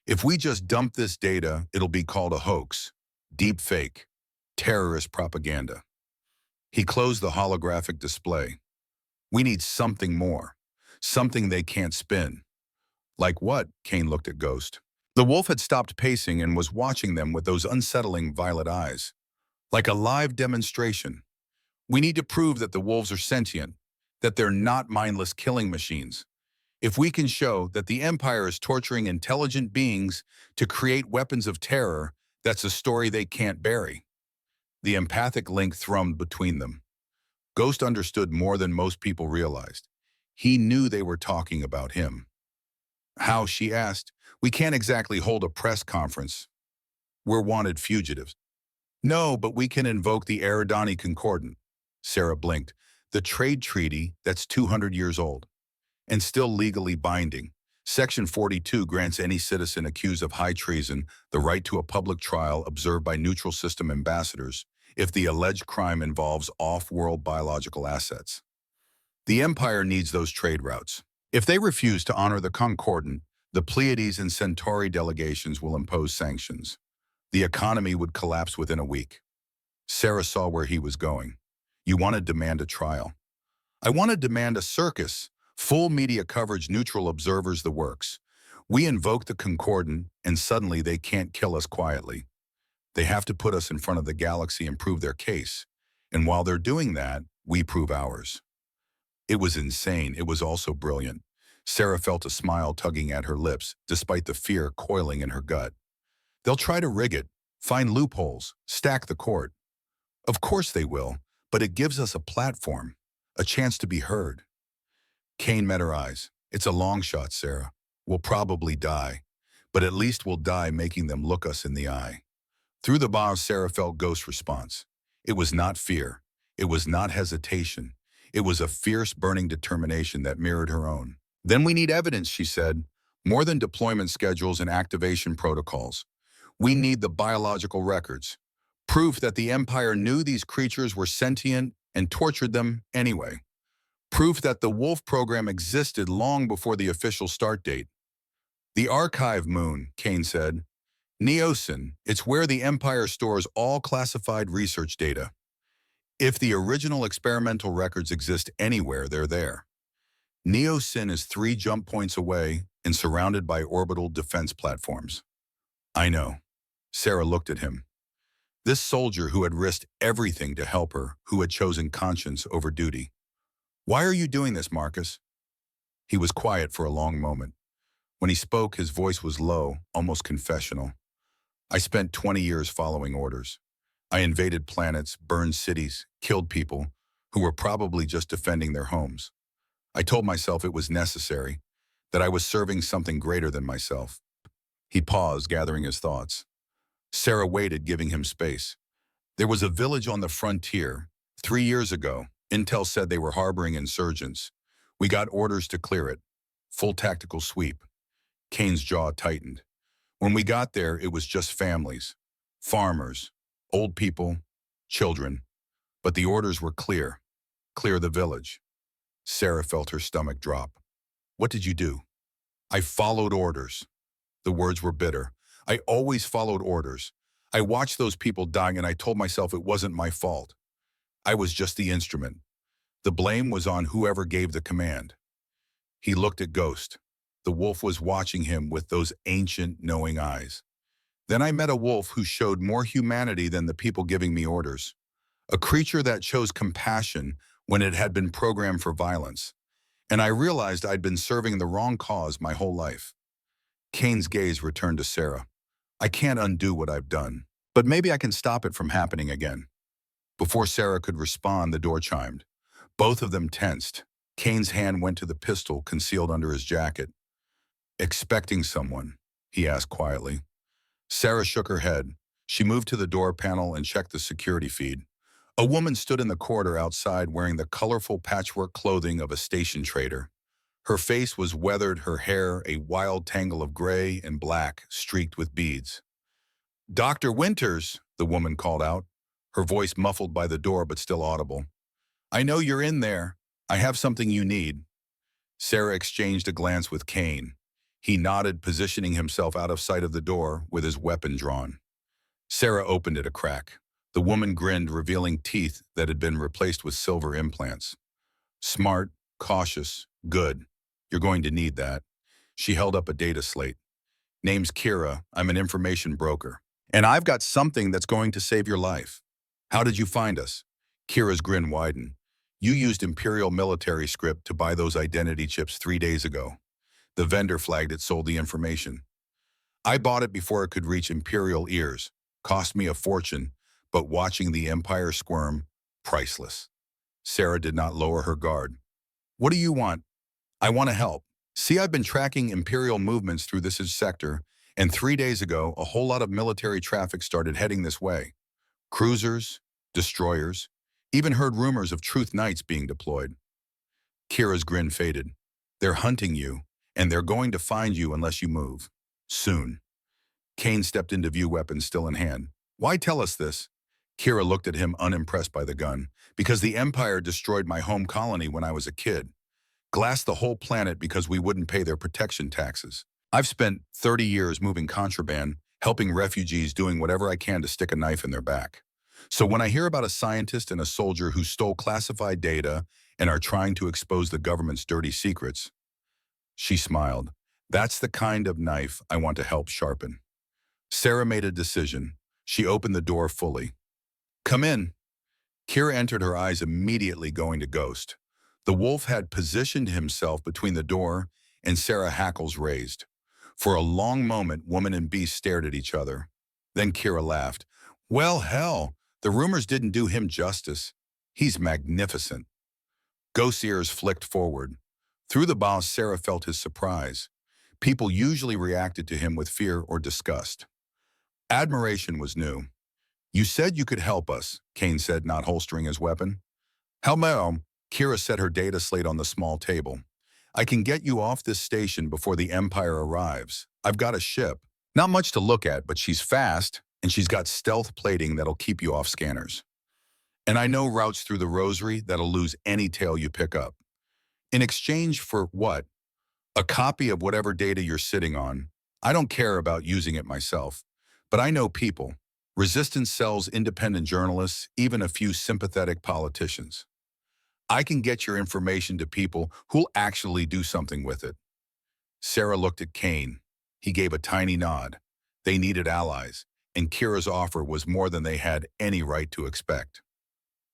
If we just dump this data, it'll be called a hoax, deep fake, terrorist propaganda." He closed the holographic display. "We need something more, something they can't spin." "Like what?" Kane looked at Ghost. The wolf had stopped pacing and was watching them with those unsettling violet eyes. "Like a live demonstration. We need to prove that the wolves are sentient, that they're not mindless killing machines. If we can show that the Empire is torturing intelligent beings to create weapons of terror, that's a story they can't bury." The empathic link thrummed between them. Ghost understood more than most people realized. He knew they were talking about him. "How?" she asked. "We can't exactly hold a press conference. We're wanted fugitives." "No, but we can invoke the Eridani Concordat." Sarah blinked. "The trade treaty that's 200 years old and still legally binding. Section 42 grants any citizen accused of high treason the right to a public trial observed by neutral system ambassadors if the alleged crime involves off-world biological assets. The Empire needs those trade routes. If they refuse to honor the Concordat, the Pleiades and Centauri delegations will impose sanctions. The economy would collapse within a week." Sarah saw where he was going. "You want to demand a trial." "I want to demand a circus. Full media coverage, neutral observers, the works. We invoke the Concordat, and suddenly they can't kill us quietly. They have to put us in front of the galaxy and prove their case. And while they're doing that, we prove ours." It was insane. It was also brilliant. Sarah felt a smile tugging at her lips, despite the fear coiling in her gut. "They'll try to rig it, find loopholes, stack the court. Of course they will, but it gives us a platform, a chance to be heard." Kane met her eyes. "It's a long shot, Sarah. We'll probably die, but at least we'll die making them look us in the eye. Through the bars, Sarah felt Ghost's response. It was not fear. It was not hesitation. It was a fierce, burning determination that mirrored her own. Then we need evidence, she said, more than deployment schedules and activation protocols. We need the biological records. Proof that the Empire knew these creatures were sentient and tortured them anyway. Proof that the Wolf program existed long before the official start date. The archive moon, Kane said. Neosin, it's where the Empire stores all classified research data. If the original experimental records exist anywhere, they're there. Neosin is 3 jump points away and surrounded by orbital defense platforms. I know. Sarah looked at him. This soldier who had risked everything to help her, who had chosen conscience over duty. Why are you doing this, Marcus? He was quiet for a long moment. When he spoke, his voice was low, almost confessional. I spent 20 years following orders. I invaded planets, burned cities, killed people who were probably just defending their homes. I told myself it was necessary, that I was serving something greater than myself. He paused, gathering his thoughts. Sarah waited, giving him space. There was a village on the frontier. 3 years ago, Intel said they were harboring insurgents. We got orders to clear it. Full tactical sweep. Kane's jaw tightened. When we got there, it was just families. Farmers, old people, children. But the orders were clear. Clear the village. Sarah felt her stomach drop. What did you do? I followed orders. The words were bitter. I always followed orders. I watched those people dying and I told myself it wasn't my fault. I was just the instrument. The blame was on whoever gave the command. He looked at Ghost. The wolf was watching him with those ancient, knowing eyes. Then I met a wolf who showed more humanity than the people giving me orders. A creature that chose compassion when it had been programmed for violence. And I realized I'd been serving the wrong cause my whole life. Kane's gaze returned to Sarah. I can't undo what I've done, but maybe I can stop it from happening again. Before Sarah could respond, the door chimed. Both of them tensed. Kane's hand went to the pistol concealed under his jacket. Expecting someone, he asked quietly. Sarah shook her head. She moved to the door panel and checked the security feed. A woman stood in the corridor outside wearing the colorful patchwork clothing of a station trader. Her face was weathered, her hair a wild tangle of gray and black streaked with beads. Dr. Winters, the woman called out, her voice muffled by the door but still audible. I know you're in there. I have something you need. Sarah exchanged a glance with Kane. He nodded, positioning himself out of sight of the door with his weapon drawn. Sarah opened it a crack. The woman grinned, revealing teeth that had been replaced with silver implants. Smart, cautious, good. You're going to need that. She held up a data slate. Name's Kira. I'm an information broker. And I've got something that's going to save your life. How did you find us? Kira's grin widened. You used Imperial military script to buy those identity chips 3 days ago. The vendor flagged it sold the information. I bought it before it could reach Imperial ears. Cost me a fortune, but watching the Empire squirm, priceless. Sarah did not lower her guard. What do you want? I want to help. See, I've been tracking Imperial movements through this sector, and 3 days ago, a whole lot of military traffic started heading this way. Cruisers, destroyers, even heard rumors of Truth Knights being deployed. Kira's grin faded. They're hunting you, and they're going to find you unless you move. Soon. Kane stepped into view, weapon still in hand. Why tell us this? Kira looked at him, unimpressed by the gun. Because the Empire destroyed my home colony when I was a kid. Glassed the whole planet because we wouldn't pay their protection taxes. I've spent 30 years moving contraband, helping refugees, doing whatever I can to stick a knife in their back. So when I hear about a scientist and a soldier who stole classified data and are trying to expose the government's dirty secrets, she smiled. That's the kind of knife I want to help sharpen. Sarah made a decision. She opened the door fully. Come in. Kira entered, her eyes immediately going to Ghost. The wolf had positioned himself between the door and Sarah, hackles raised. For a long moment, woman and beast stared at each other. Then Kira laughed. Well, hell, the rumors didn't do him justice. He's magnificent. Ghost's ears flicked forward. Through the bows, Sarah felt his surprise. People usually reacted to him with fear or disgust. Admiration was new. You said you could help us, Kane said, not holstering his weapon. Hello, Kira set her data slate on the small table. I can get you off this station before the Empire arrives. I've got a ship. Not much to look at, but she's fast, and she's got stealth plating that'll keep you off scanners. And I know routes through the Rosary that'll lose any tail you pick up. In exchange for what? A copy of whatever data you're sitting on. I don't care about using it myself, but I know people. Resistance sells independent journalists, even a few sympathetic politicians. I can get your information to people who'll actually do something with it. Sarah looked at Kane. He gave a tiny nod. They needed allies, and Kira's offer was more than they had any right to expect.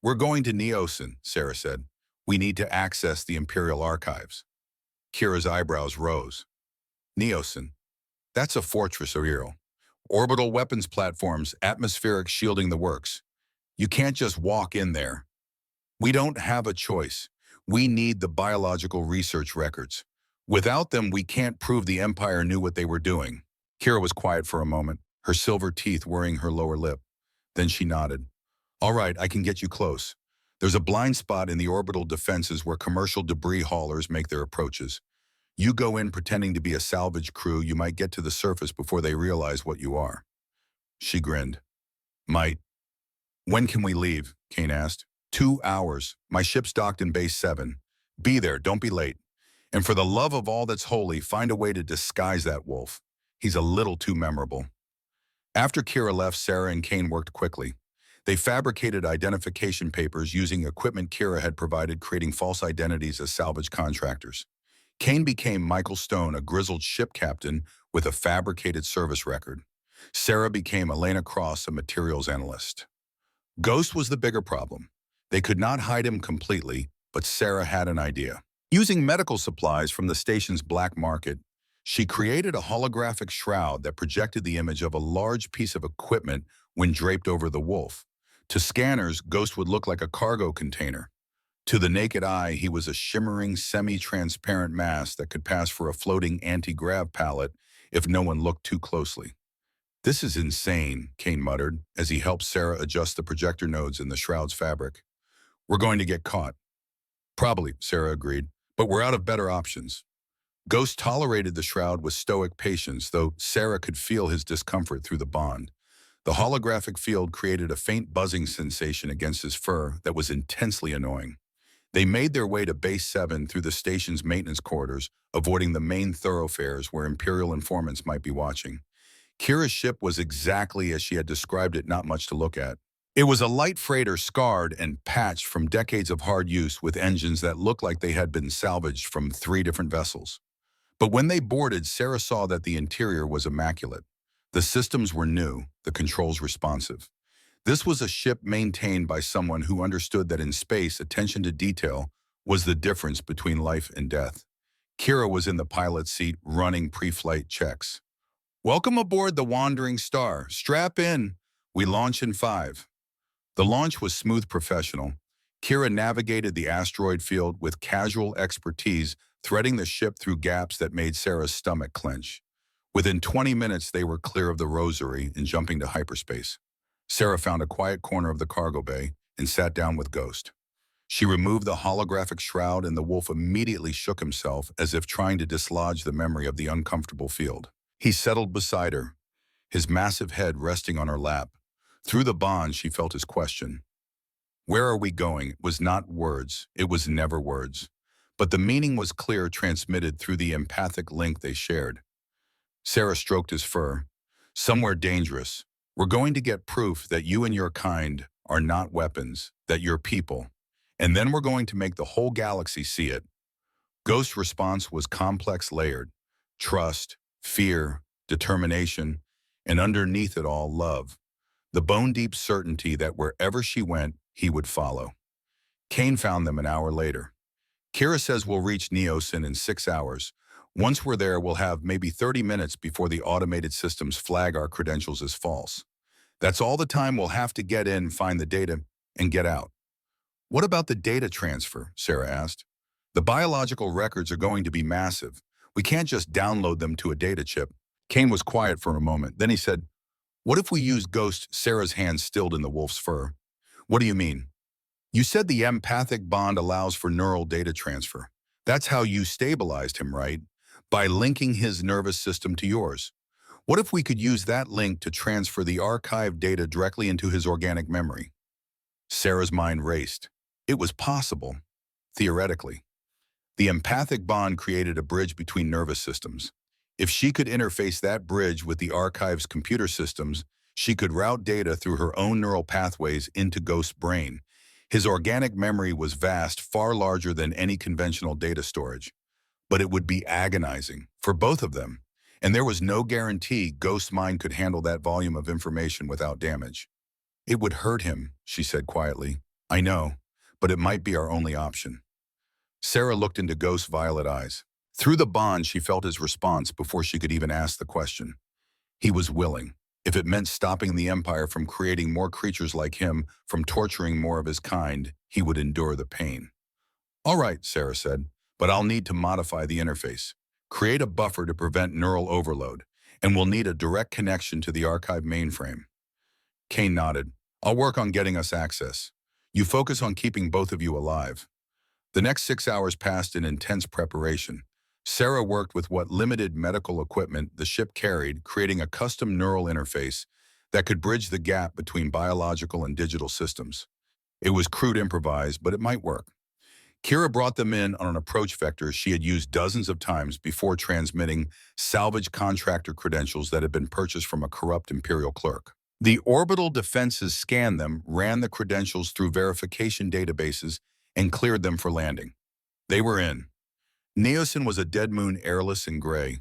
We're going to Neosin, Sarah said. We need to access the Imperial archives. Kira's eyebrows rose. Neosin. That's a fortress, Ariel. Orbital weapons platforms, atmospheric shielding the works. You can't just walk in there. We don't have a choice. We need the biological research records. Without them, we can't prove the Empire knew what they were doing. Kira was quiet for a moment, her silver teeth worrying her lower lip. Then she nodded. All right, I can get you close. There's a blind spot in the orbital defenses where commercial debris haulers make their approaches. You go in pretending to be a salvage crew, you might get to the surface before they realize what you are. She grinned. Might. When can we leave? Kane asked. 2 hours. My ship's docked in Base 7. Be there, don't be late. And for the love of all that's holy, find a way to disguise that wolf. He's a little too memorable. After Kira left, Sarah and Kane worked quickly. They fabricated identification papers using equipment Kira had provided, creating false identities as salvage contractors. Kane became Michael Stone, a grizzled ship captain with a fabricated service record. Sarah became Elena Cross, a materials analyst. Ghost was the bigger problem. They could not hide him completely, but Sarah had an idea. Using medical supplies from the station's black market, she created a holographic shroud that projected the image of a large piece of equipment when draped over the wolf. To scanners, Ghost would look like a cargo container. To the naked eye, he was a shimmering, semi-transparent mass that could pass for a floating anti-grav pallet if no one looked too closely. This is insane, Kane muttered, as he helped Sarah adjust the projector nodes in the shroud's fabric. We're going to get caught. Probably, Sarah agreed, but we're out of better options. Ghost tolerated the shroud with stoic patience, though Sarah could feel his discomfort through the bond. The holographic field created a faint buzzing sensation against his fur that was intensely annoying. They made their way to Base 7 through the station's maintenance quarters, avoiding the main thoroughfares where Imperial informants might be watching. Kira's ship was exactly as she had described it, not much to look at. It was a light freighter, scarred and patched from decades of hard use, with engines that looked like they had been salvaged from 3 different vessels. But when they boarded, Sarah saw that the interior was immaculate. The systems were new, the controls responsive. This was a ship maintained by someone who understood that in space, attention to detail was the difference between life and death. Kira was in the pilot's seat, running pre-flight checks. Welcome aboard the Wandering Star. Strap in. We launch in 5. The launch was smooth, professional. Kira navigated the asteroid field with casual expertise, threading the ship through gaps that made Sarah's stomach clench. Within 20 minutes, they were clear of the Rosary and jumping to hyperspace. Sarah found a quiet corner of the cargo bay and sat down with Ghost. She removed the holographic shroud, and the wolf immediately shook himself as if trying to dislodge the memory of the uncomfortable field. He settled beside her, his massive head resting on her lap. Through the bond, she felt his question. Where are we going? It was not words. It was never words. But the meaning was clear, transmitted through the empathic link they shared. Sarah stroked his fur. Somewhere dangerous. We're going to get proof that you and your kind are not weapons, that you're people. And then we're going to make the whole galaxy see it. Ghost's response was complex, layered. Trust, fear, determination, and underneath it all, love. The bone-deep certainty that wherever she went, he would follow. Kane found them an hour later. Kira says we'll reach Neosin in 6 hours. Once we're there, we'll have maybe 30 minutes before the automated systems flag our credentials as false. That's all the time we'll have to get in, find the data, and get out. What about the data transfer? Sarah asked. The biological records are going to be massive. We can't just download them to a data chip. Kane was quiet for a moment. Then he said, What if we use Ghost? Sarah's hand stilled in the wolf's fur. What do you mean? You said the empathic bond allows for neural data transfer. That's how you stabilized him, right? By linking his nervous system to yours. What if we could use that link to transfer the archived data directly into his organic memory? Sarah's mind raced. It was possible, theoretically. The empathic bond created a bridge between nervous systems. If she could interface that bridge with the archive's computer systems, she could route data through her own neural pathways into Ghost's brain. His organic memory was vast, far larger than any conventional data storage. But it would be agonizing for both of them. And there was no guarantee Ghost's mind could handle that volume of information without damage. It would hurt him, she said quietly. I know, but it might be our only option. Sarah looked into Ghost's violet eyes. Through the bond, she felt his response before she could even ask the question. He was willing. If it meant stopping the Empire from creating more creatures like him, from torturing more of his kind, he would endure the pain. All right, Sarah said, but I'll need to modify the interface. Create a buffer to prevent neural overload, and we'll need a direct connection to the archive mainframe. Kane nodded. I'll work on getting us access. You focus on keeping both of you alive. The next 6 hours passed in intense preparation. Sarah worked with what limited medical equipment the ship carried, creating a custom neural interface that could bridge the gap between biological and digital systems. It was crude improvised, but it might work. Kira brought them in on an approach vector she had used dozens of times before transmitting salvage contractor credentials that had been purchased from a corrupt Imperial clerk. The orbital defenses scanned them, ran the credentials through verification databases, and cleared them for landing. They were in. Neosin was a dead moon, airless and gray.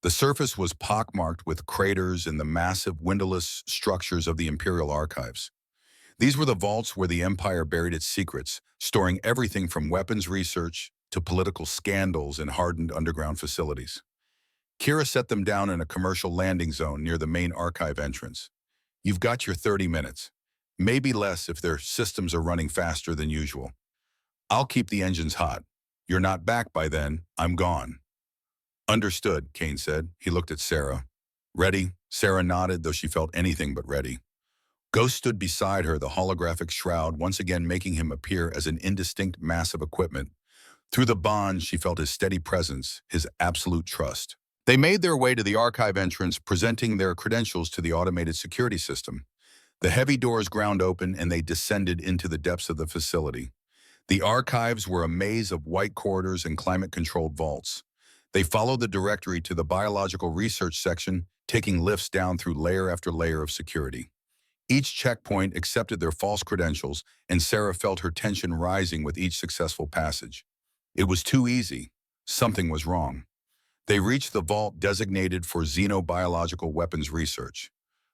The surface was pockmarked with craters and the massive windowless structures of the Imperial archives. These were the vaults where the Empire buried its secrets, storing everything from weapons research to political scandals in hardened underground facilities. Kira set them down in a commercial landing zone near the main archive entrance. You've got your 30 minutes. Maybe less if their systems are running faster than usual. I'll keep the engines hot. You're not back by then. I'm gone. Understood, Kane said. He looked at Sarah. Ready? Sarah nodded, though she felt anything but ready. Ghost stood beside her, the holographic shroud once again making him appear as an indistinct mass of equipment. Through the bond, she felt his steady presence, his absolute trust. They made their way to the archive entrance, presenting their credentials to the automated security system. The heavy doors ground open and they descended into the depths of the facility. The archives were a maze of white corridors and climate-controlled vaults. They followed the directory to the biological research section, taking lifts down through layer after layer of security. Each checkpoint accepted their false credentials, and Sarah felt her tension rising with each successful passage. It was too easy. Something was wrong. They reached the vault designated for xenobiological weapons research.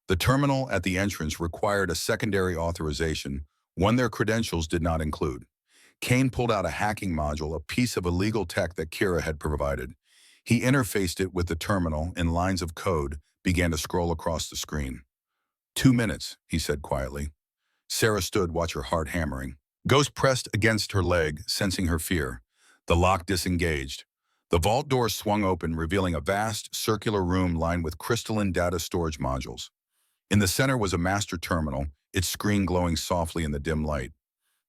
The terminal at the entrance required a secondary authorization, one their credentials did not include. Kane pulled out a hacking module, a piece of illegal tech that Kira had provided. He interfaced it with the terminal and lines of code began to scroll across the screen. 2 minutes, he said quietly. Sarah stood, watch her heart hammering. Ghost pressed against her leg, sensing her fear. The lock disengaged. The vault door swung open, revealing a vast, circular room lined with crystalline data storage modules. In the center was a master terminal, its screen glowing softly in the dim light.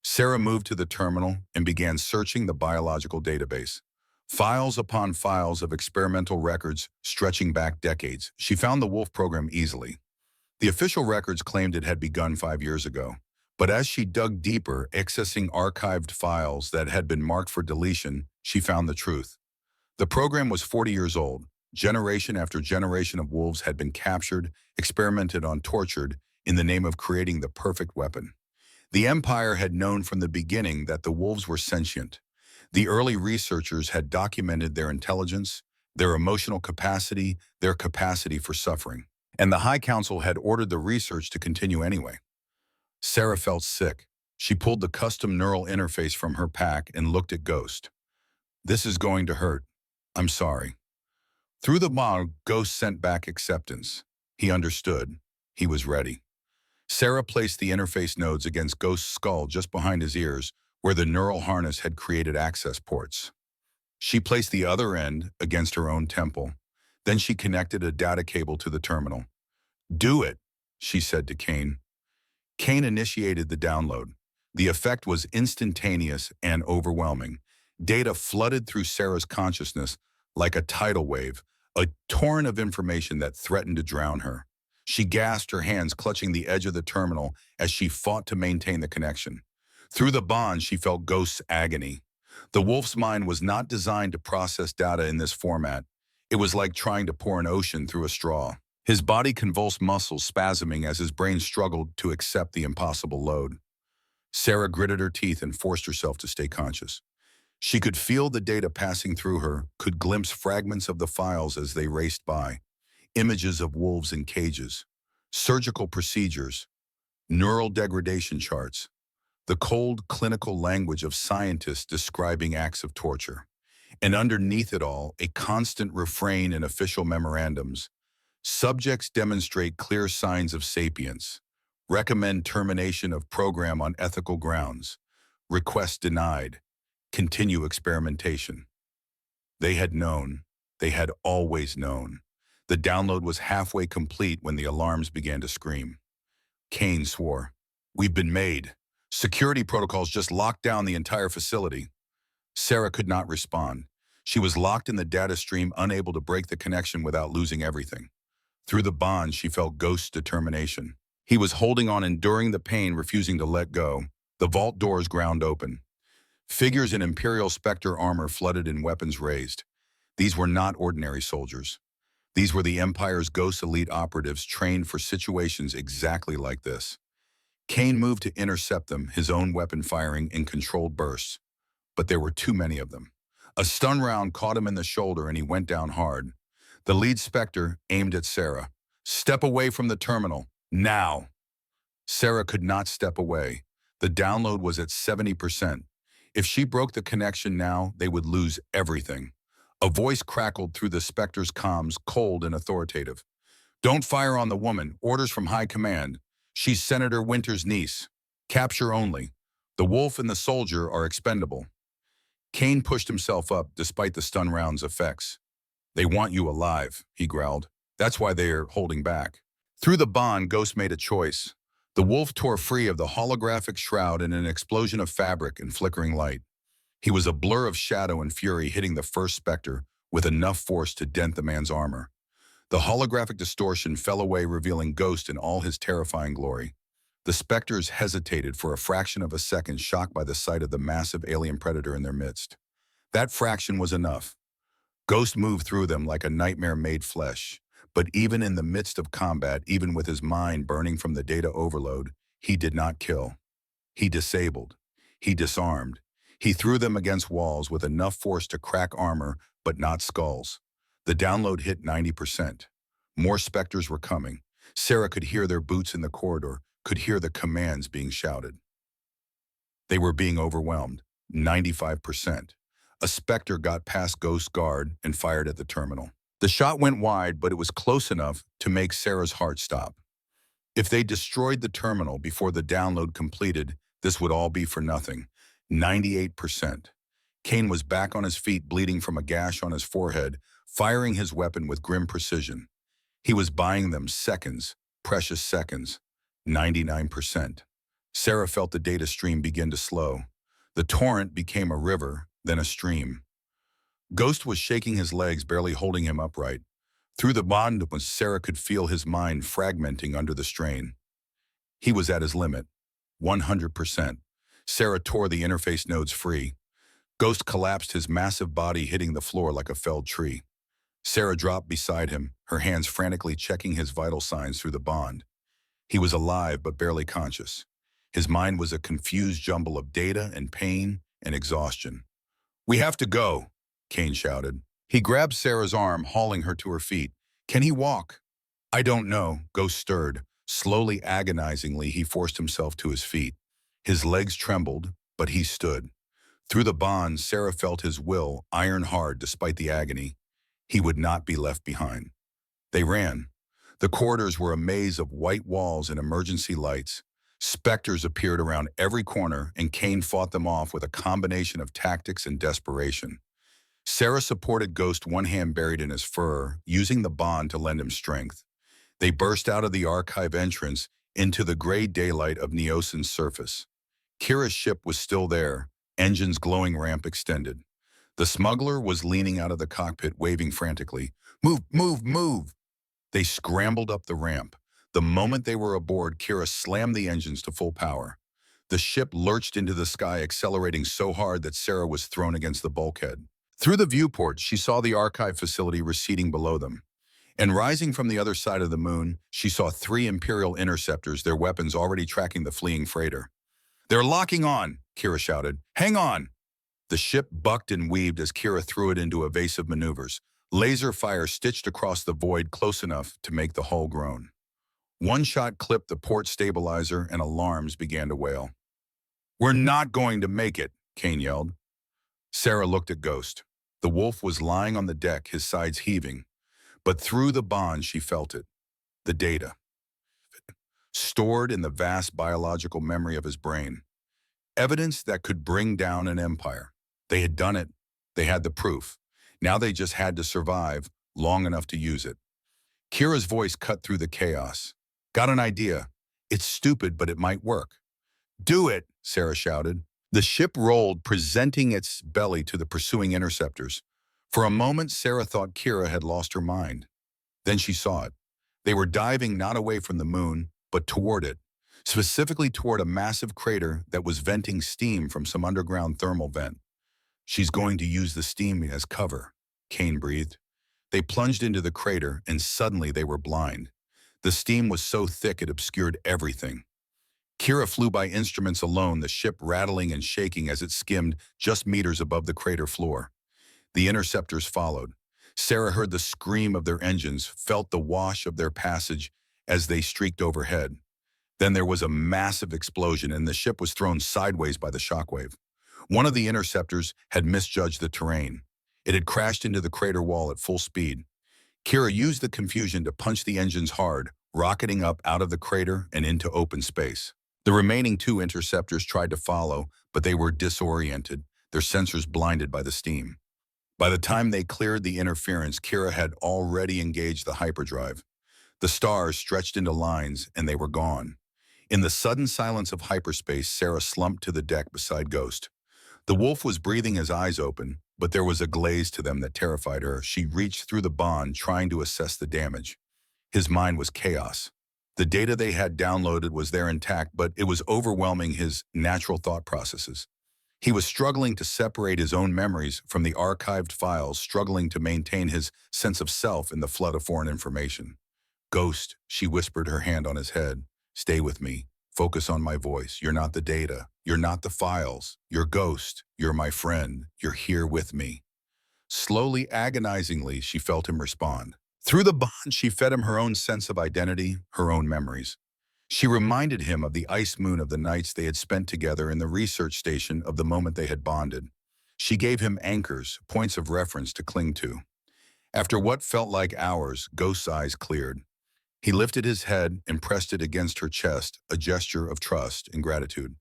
Sarah moved to the terminal and began searching the biological database. Files upon files of experimental records stretching back decades. She found the Wolf program easily. The official records claimed it had begun 5 years ago. But as she dug deeper, accessing archived files that had been marked for deletion, she found the truth. The program was 40 years old. Generation after generation of wolves had been captured, experimented on, tortured, in the name of creating the perfect weapon. The Empire had known from the beginning that the wolves were sentient. The early researchers had documented their intelligence, their emotional capacity, their capacity for suffering. And the High Council had ordered the research to continue anyway. Sarah felt sick. She pulled the custom neural interface from her pack and looked at Ghost. This is going to hurt. I'm sorry. Through the bond, Ghost sent back acceptance. He understood. He was ready. Sarah placed the interface nodes against Ghost's skull just behind his ears, where the neural harness had created access ports. She placed the other end against her own temple. Then she connected a data cable to the terminal. Do it, she said to Kane. Kane initiated the download. The effect was instantaneous and overwhelming. Data flooded through Sarah's consciousness like a tidal wave, a torrent of information that threatened to drown her. She gasped, her hands clutching the edge of the terminal as she fought to maintain the connection. Through the bond, she felt Ghost's agony. The wolf's mind was not designed to process data in this format. It was like trying to pour an ocean through a straw. His body convulsed, muscles spasming as his brain struggled to accept the impossible load. Sarah gritted her teeth and forced herself to stay conscious. She could feel the data passing through her, could glimpse fragments of the files as they raced by. Images of wolves in cages, surgical procedures, neural degradation charts, the cold clinical language of scientists describing acts of torture. And underneath it all, a constant refrain in official memorandums. Subjects demonstrate clear signs of sapience. Recommend termination of program on ethical grounds. Request denied. Continue experimentation. They had known. They had always known. The download was halfway complete when the alarms began to scream. Kane swore. "We've been made. Security protocols just locked down the entire facility." Sarah could not respond. She was locked in the data stream, unable to break the connection without losing everything. Through the bond, she felt Ghost's determination. He was holding on, enduring the pain, refusing to let go. The vault doors ground open. Figures in Imperial Spectre armor flooded in, weapons raised. These were not ordinary soldiers. These were the Empire's Ghost elite operatives trained for situations exactly like this. Kane moved to intercept them, his own weapon firing in controlled bursts. But there were too many of them. A stun round caught him in the shoulder and he went down hard. The lead Spectre aimed at Sarah. "Step away from the terminal, now." Sarah could not step away. The download was at 70%. If she broke the connection now, they would lose everything. A voice crackled through the Spectre's comms, cold and authoritative. "Don't fire on the woman. Orders from high command. She's Senator Winter's niece. Capture only. The wolf and the soldier are expendable." Kane pushed himself up despite the stun round's effects. "They want you alive," he growled. "That's why they are holding back." Through the bond, Ghost made a choice. The wolf tore free of the holographic shroud in an explosion of fabric and flickering light. He was a blur of shadow and fury, hitting the first Spectre with enough force to dent the man's armor. The holographic distortion fell away, revealing Ghost in all his terrifying glory. The Spectres hesitated for a fraction of a second, shocked by the sight of the massive alien predator in their midst. That fraction was enough. Ghost moved through them like a nightmare made flesh. But even in the midst of combat, even with his mind burning from the data overload, he did not kill. He disabled. He disarmed. He threw them against walls with enough force to crack armor, but not skulls. The download hit 90%. More Spectres were coming. Sarah could hear their boots in the corridor, could hear the commands being shouted. They were being overwhelmed. 95%. A Spectre got past Ghost's guard and fired at the terminal. The shot went wide, but it was close enough to make Sarah's heart stop. If they destroyed the terminal before the download completed, this would all be for nothing. 98%. Kane was back on his feet, bleeding from a gash on his forehead, firing his weapon with grim precision. He was buying them seconds, precious seconds. 99%. Sarah felt the data stream begin to slow. The torrent became a river, then a stream. Ghost was shaking his legs, barely holding him upright. Through the bond, Sarah could feel his mind fragmenting under the strain. He was at his limit. 100%. Sarah tore the interface nodes free. Ghost collapsed, his massive body hitting the floor like a felled tree. Sarah dropped beside him, her hands frantically checking his vital signs through the bond. He was alive but barely conscious. His mind was a confused jumble of data and pain and exhaustion. "We have to go," Kane shouted. He grabbed Sarah's arm, hauling her to her feet. "Can he walk?" "I don't know." Ghost stirred. Slowly, agonizingly, he forced himself to his feet. His legs trembled, but he stood. Through the bond, Sarah felt his will, iron hard despite the agony. He would not be left behind. They ran. The corridors were a maze of white walls and emergency lights. Spectres appeared around every corner, and Kane fought them off with a combination of tactics and desperation. Sarah supported Ghost, one hand buried in his fur, using the bond to lend him strength. They burst out of the archive entrance into the gray daylight of Neoson's surface. Kira's ship was still there, engines glowing, ramp extended. The smuggler was leaning out of the cockpit, waving frantically. Move, move, move! They scrambled up the ramp. The moment they were aboard, Kira slammed the engines to full power. The ship lurched into the sky, accelerating so hard that Sarah was thrown against the bulkhead. Through the viewport, she saw the archive facility receding below them. And rising from the other side of the moon, she saw 3 Imperial interceptors, their weapons already tracking the fleeing freighter. They're locking on, Kira shouted. Hang on! The ship bucked and weaved as Kira threw it into evasive maneuvers. Laser fire stitched across the void close enough to make the hull groan. One shot clipped the port stabilizer and alarms began to wail. We're not going to make it, Kane yelled. Sarah looked at Ghost. The wolf was lying on the deck, his sides heaving. But through the bond, she felt it. The data. Stored in the vast biological memory of his brain. Evidence that could bring down an empire. They had done it. They had the proof. Now they just had to survive long enough to use it. Kira's voice cut through the chaos. Got an idea. It's stupid, but it might work. Do it, Sarah shouted. The ship rolled, presenting its belly to the pursuing interceptors. For a moment, Sarah thought Kira had lost her mind. Then she saw it. They were diving not away from the moon, but toward it, specifically toward a massive crater that was venting steam from some underground thermal vent. She's going to use the steam as cover, Kane breathed. They plunged into the crater, and suddenly they were blind. The steam was so thick it obscured everything. Kira flew by instruments alone, the ship rattling and shaking as it skimmed just meters above the crater floor. The interceptors followed. Sarah heard the scream of their engines, felt the wash of their passage as they streaked overhead. Then there was a massive explosion, and the ship was thrown sideways by the shockwave. One of the interceptors had misjudged the terrain. It had crashed into the crater wall at full speed. Kira used the confusion to punch the engines hard, rocketing up out of the crater and into open space. The remaining 2 interceptors tried to follow, but they were disoriented, their sensors blinded by the steam. By the time they cleared the interference, Kira had already engaged the hyperdrive. The stars stretched into lines, and they were gone. In the sudden silence of hyperspace, Sarah slumped to the deck beside Ghost. The wolf was breathing, his eyes open, but there was a glaze to them that terrified her. She reached through the bond, trying to assess the damage. His mind was chaos. The data they had downloaded was there intact, but it was overwhelming his natural thought processes. He was struggling to separate his own memories from the archived files, struggling to maintain his sense of self in the flood of foreign information. Ghost, she whispered, her hand on his head. Stay with me. Focus on my voice. You're not the data. You're not the files. You're Ghost. You're my friend. You're here with me. Slowly, agonizingly, she felt him respond. Through the bond, she fed him her own sense of identity, her own memories. She reminded him of the ice moon of the nights they had spent together in the research station of the moment they had bonded. She gave him anchors, points of reference to cling to. After what felt like hours, Ghost's eyes cleared. He lifted his head and pressed it against her chest, a gesture of trust and gratitude.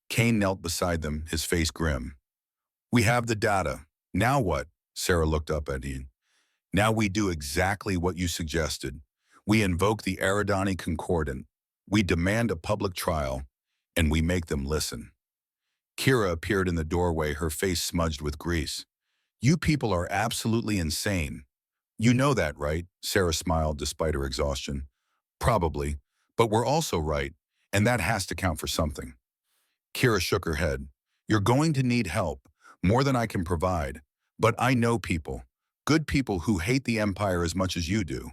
Kane knelt beside them, his face grim. We have the data. Now what? Sarah looked up at Ian. Now we do exactly what you suggested. We invoke the Eridani Concordant. We demand a public trial, and we make them listen. Kira appeared in the doorway, her face smudged with grease. You people are absolutely insane. You know that, right? Sarah smiled despite her exhaustion. Probably, but we're also right, and that has to count for something. Kira shook her head. You're going to need help, more than I can provide. But I know people, good people who hate the Empire as much as you do.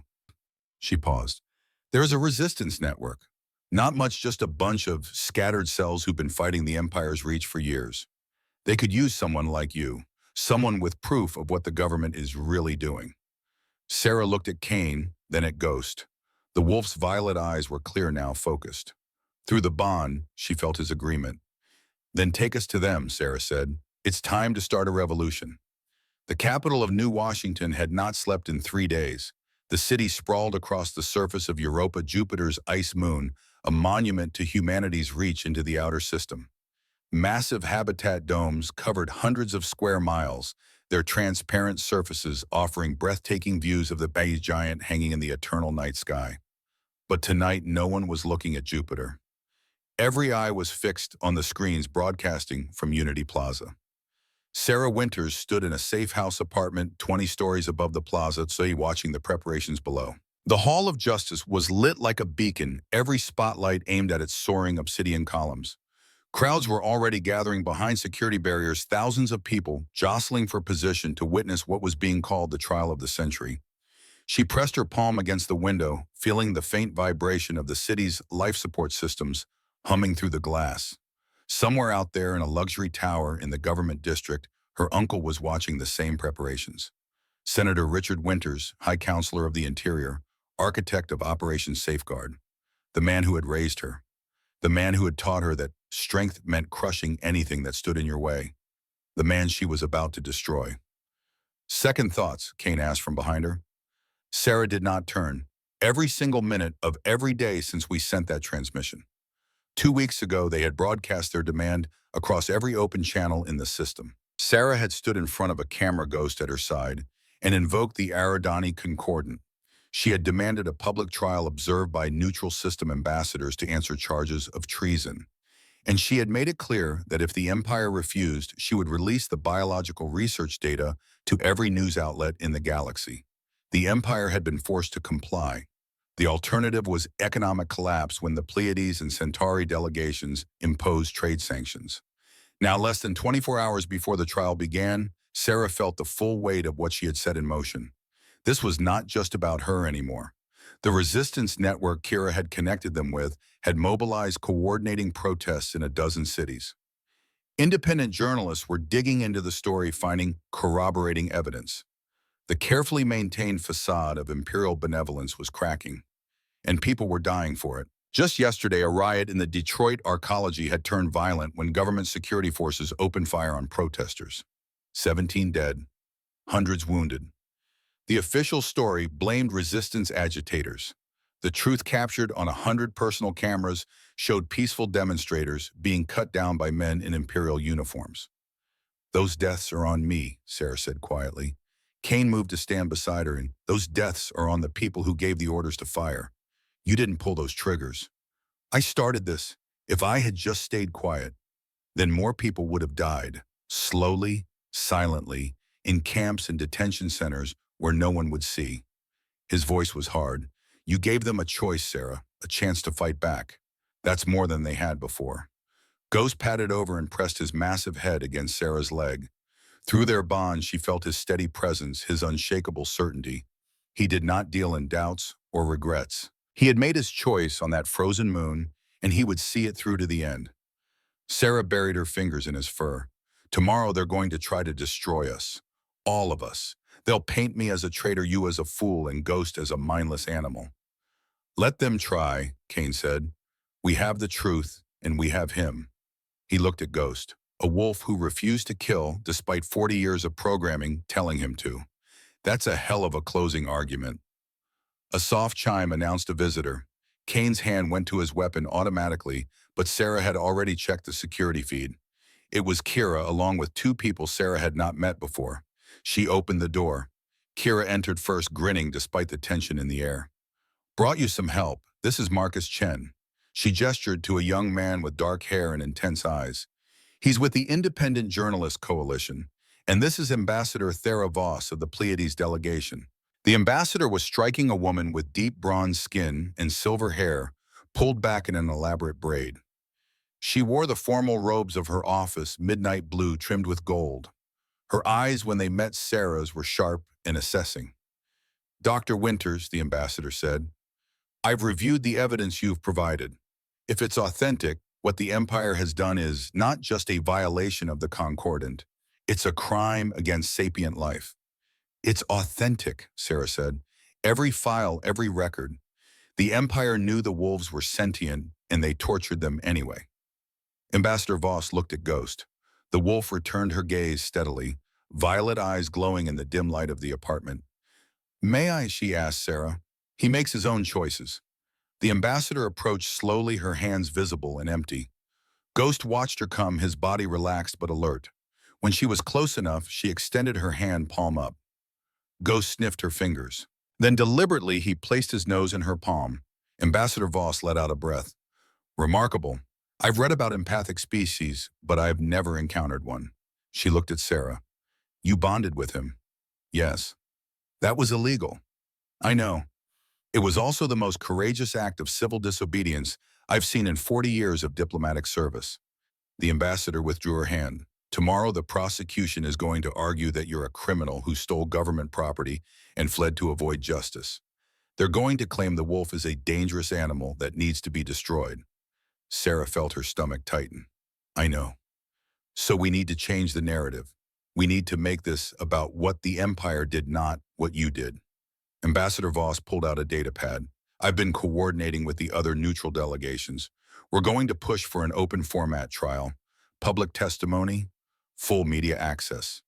She paused. There is a resistance network. Not much, just a bunch of scattered cells who've been fighting the Empire's reach for years. They could use someone like you, someone with proof of what the government is really doing. Sarah looked at Kane, then at Ghost. The wolf's violet eyes were clear now, focused. Through the bond, she felt his agreement. Then take us to them, Sarah said. It's time to start a revolution. The capital of New Washington had not slept in 3 days. The city sprawled across the surface of Europa, Jupiter's ice moon, a monument to humanity's reach into the outer system. Massive habitat domes covered hundreds of square miles, their transparent surfaces offering breathtaking views of the beige giant hanging in the eternal night sky. But tonight, no one was looking at Jupiter. Every eye was fixed on the screens broadcasting from Unity Plaza. Sarah Winters stood in a safe house apartment 20 stories above the plaza, watching the preparations below. The Hall of Justice was lit like a beacon, every spotlight aimed at its soaring obsidian columns. Crowds were already gathering behind security barriers, thousands of people jostling for position to witness what was being called the trial of the century. She pressed her palm against the window, feeling the faint vibration of the city's life support systems humming through the glass. Somewhere out there in a luxury tower in the government district, her uncle was watching the same preparations. Senator Richard Winters, High Counselor of the Interior, architect of Operation Safeguard, the man who had raised her, the man who had taught her that strength meant crushing anything that stood in your way, the man she was about to destroy. Second thoughts, Kane asked from behind her. Sarah did not turn. Every single minute of every day since we sent that transmission. 2 weeks ago, they had broadcast their demand across every open channel in the system. Sarah had stood in front of a camera ghost at her side and invoked the Aradani Concordant. She had demanded a public trial observed by neutral system ambassadors to answer charges of treason. And she had made it clear that if the Empire refused, she would release the biological research data to every news outlet in the galaxy. The Empire had been forced to comply. The alternative was economic collapse when the Pleiades and Centauri delegations imposed trade sanctions. Now, less than 24 hours before the trial began, Sarah felt the full weight of what she had set in motion. This was not just about her anymore. The resistance network Kira had connected them with had mobilized coordinating protests in a dozen cities. Independent journalists were digging into the story, finding corroborating evidence. The carefully maintained facade of imperial benevolence was cracking, and people were dying for it. Just yesterday, a riot in the Detroit arcology had turned violent when government security forces opened fire on protesters. 17 dead, hundreds wounded. The official story blamed resistance agitators. The truth, captured on 100 personal cameras, showed peaceful demonstrators being cut down by men in imperial uniforms. "Those deaths are on me," Sarah said quietly. Kane moved to stand beside her, and "Those deaths are on the people who gave the orders to fire. You didn't pull those triggers. I started this. If I had just stayed quiet, then more people would have died, slowly, silently, in camps and detention centers where no one would see." His voice was hard. "You gave them a choice, Sarah, a chance to fight back. That's more than they had before." Ghost patted over and pressed his massive head against Sarah's leg. Through their bond, she felt his steady presence, his unshakable certainty. He did not deal in doubts or regrets. He had made his choice on that frozen moon, and he would see it through to the end. Sarah buried her fingers in his fur. "Tomorrow they're going to try to destroy us. All of us. They'll paint me as a traitor, you as a fool, and Ghost as a mindless animal." "Let them try," Kane said. "We have the truth, and we have him." He looked at Ghost, a wolf who refused to kill despite 40 years of programming telling him to. That's a hell of a closing argument. A soft chime announced a visitor. Kane's hand went to his weapon automatically, but Sarah had already checked the security feed. It was Kira, along with 2 people Sarah had not met before. She opened the door. Kira entered first, grinning despite the tension in the air. "Brought you some help. This is Marcus Chen." She gestured to a young man with dark hair and intense eyes. "He's with the Independent Journalist Coalition, and this is Ambassador Thera Voss of the Pleiades delegation." The ambassador was striking a woman with deep bronze skin and silver hair, pulled back in an elaborate braid. She wore the formal robes of her office, midnight blue trimmed with gold. Her eyes, when they met Sarah's, were sharp and assessing. "Dr. Winters," the ambassador said, "I've reviewed the evidence you've provided. If it's authentic, what the Empire has done is not just a violation of the Concordant, it's a crime against sapient life." "It's authentic," Sarah said. "Every file, every record. The Empire knew the wolves were sentient, and they tortured them anyway." Ambassador Voss looked at Ghost. The wolf returned her gaze steadily, violet eyes glowing in the dim light of the apartment. "May I?" she asked Sarah. "He makes his own choices." The ambassador approached slowly, her hands visible and empty. Ghost watched her come, his body relaxed but alert. When she was close enough, she extended her hand, palm up. Ghost sniffed her fingers. Then deliberately he placed his nose in her palm. Ambassador Voss let out a breath. Remarkable. I've read about empathic species, but I've never encountered one. She looked at Sarah. You bonded with him. Yes. That was illegal. I know. It was also the most courageous act of civil disobedience I've seen in 40 years of diplomatic service. The ambassador withdrew her hand. Tomorrow the prosecution is going to argue that you're a criminal who stole government property and fled to avoid justice. They're going to claim the wolf is a dangerous animal that needs to be destroyed. Sarah felt her stomach tighten. I know. So we need to change the narrative. We need to make this about what the Empire did, not what you did. Ambassador Voss pulled out a data pad. I've been coordinating with the other neutral delegations. We're going to push for an open format trial, public testimony, full media access.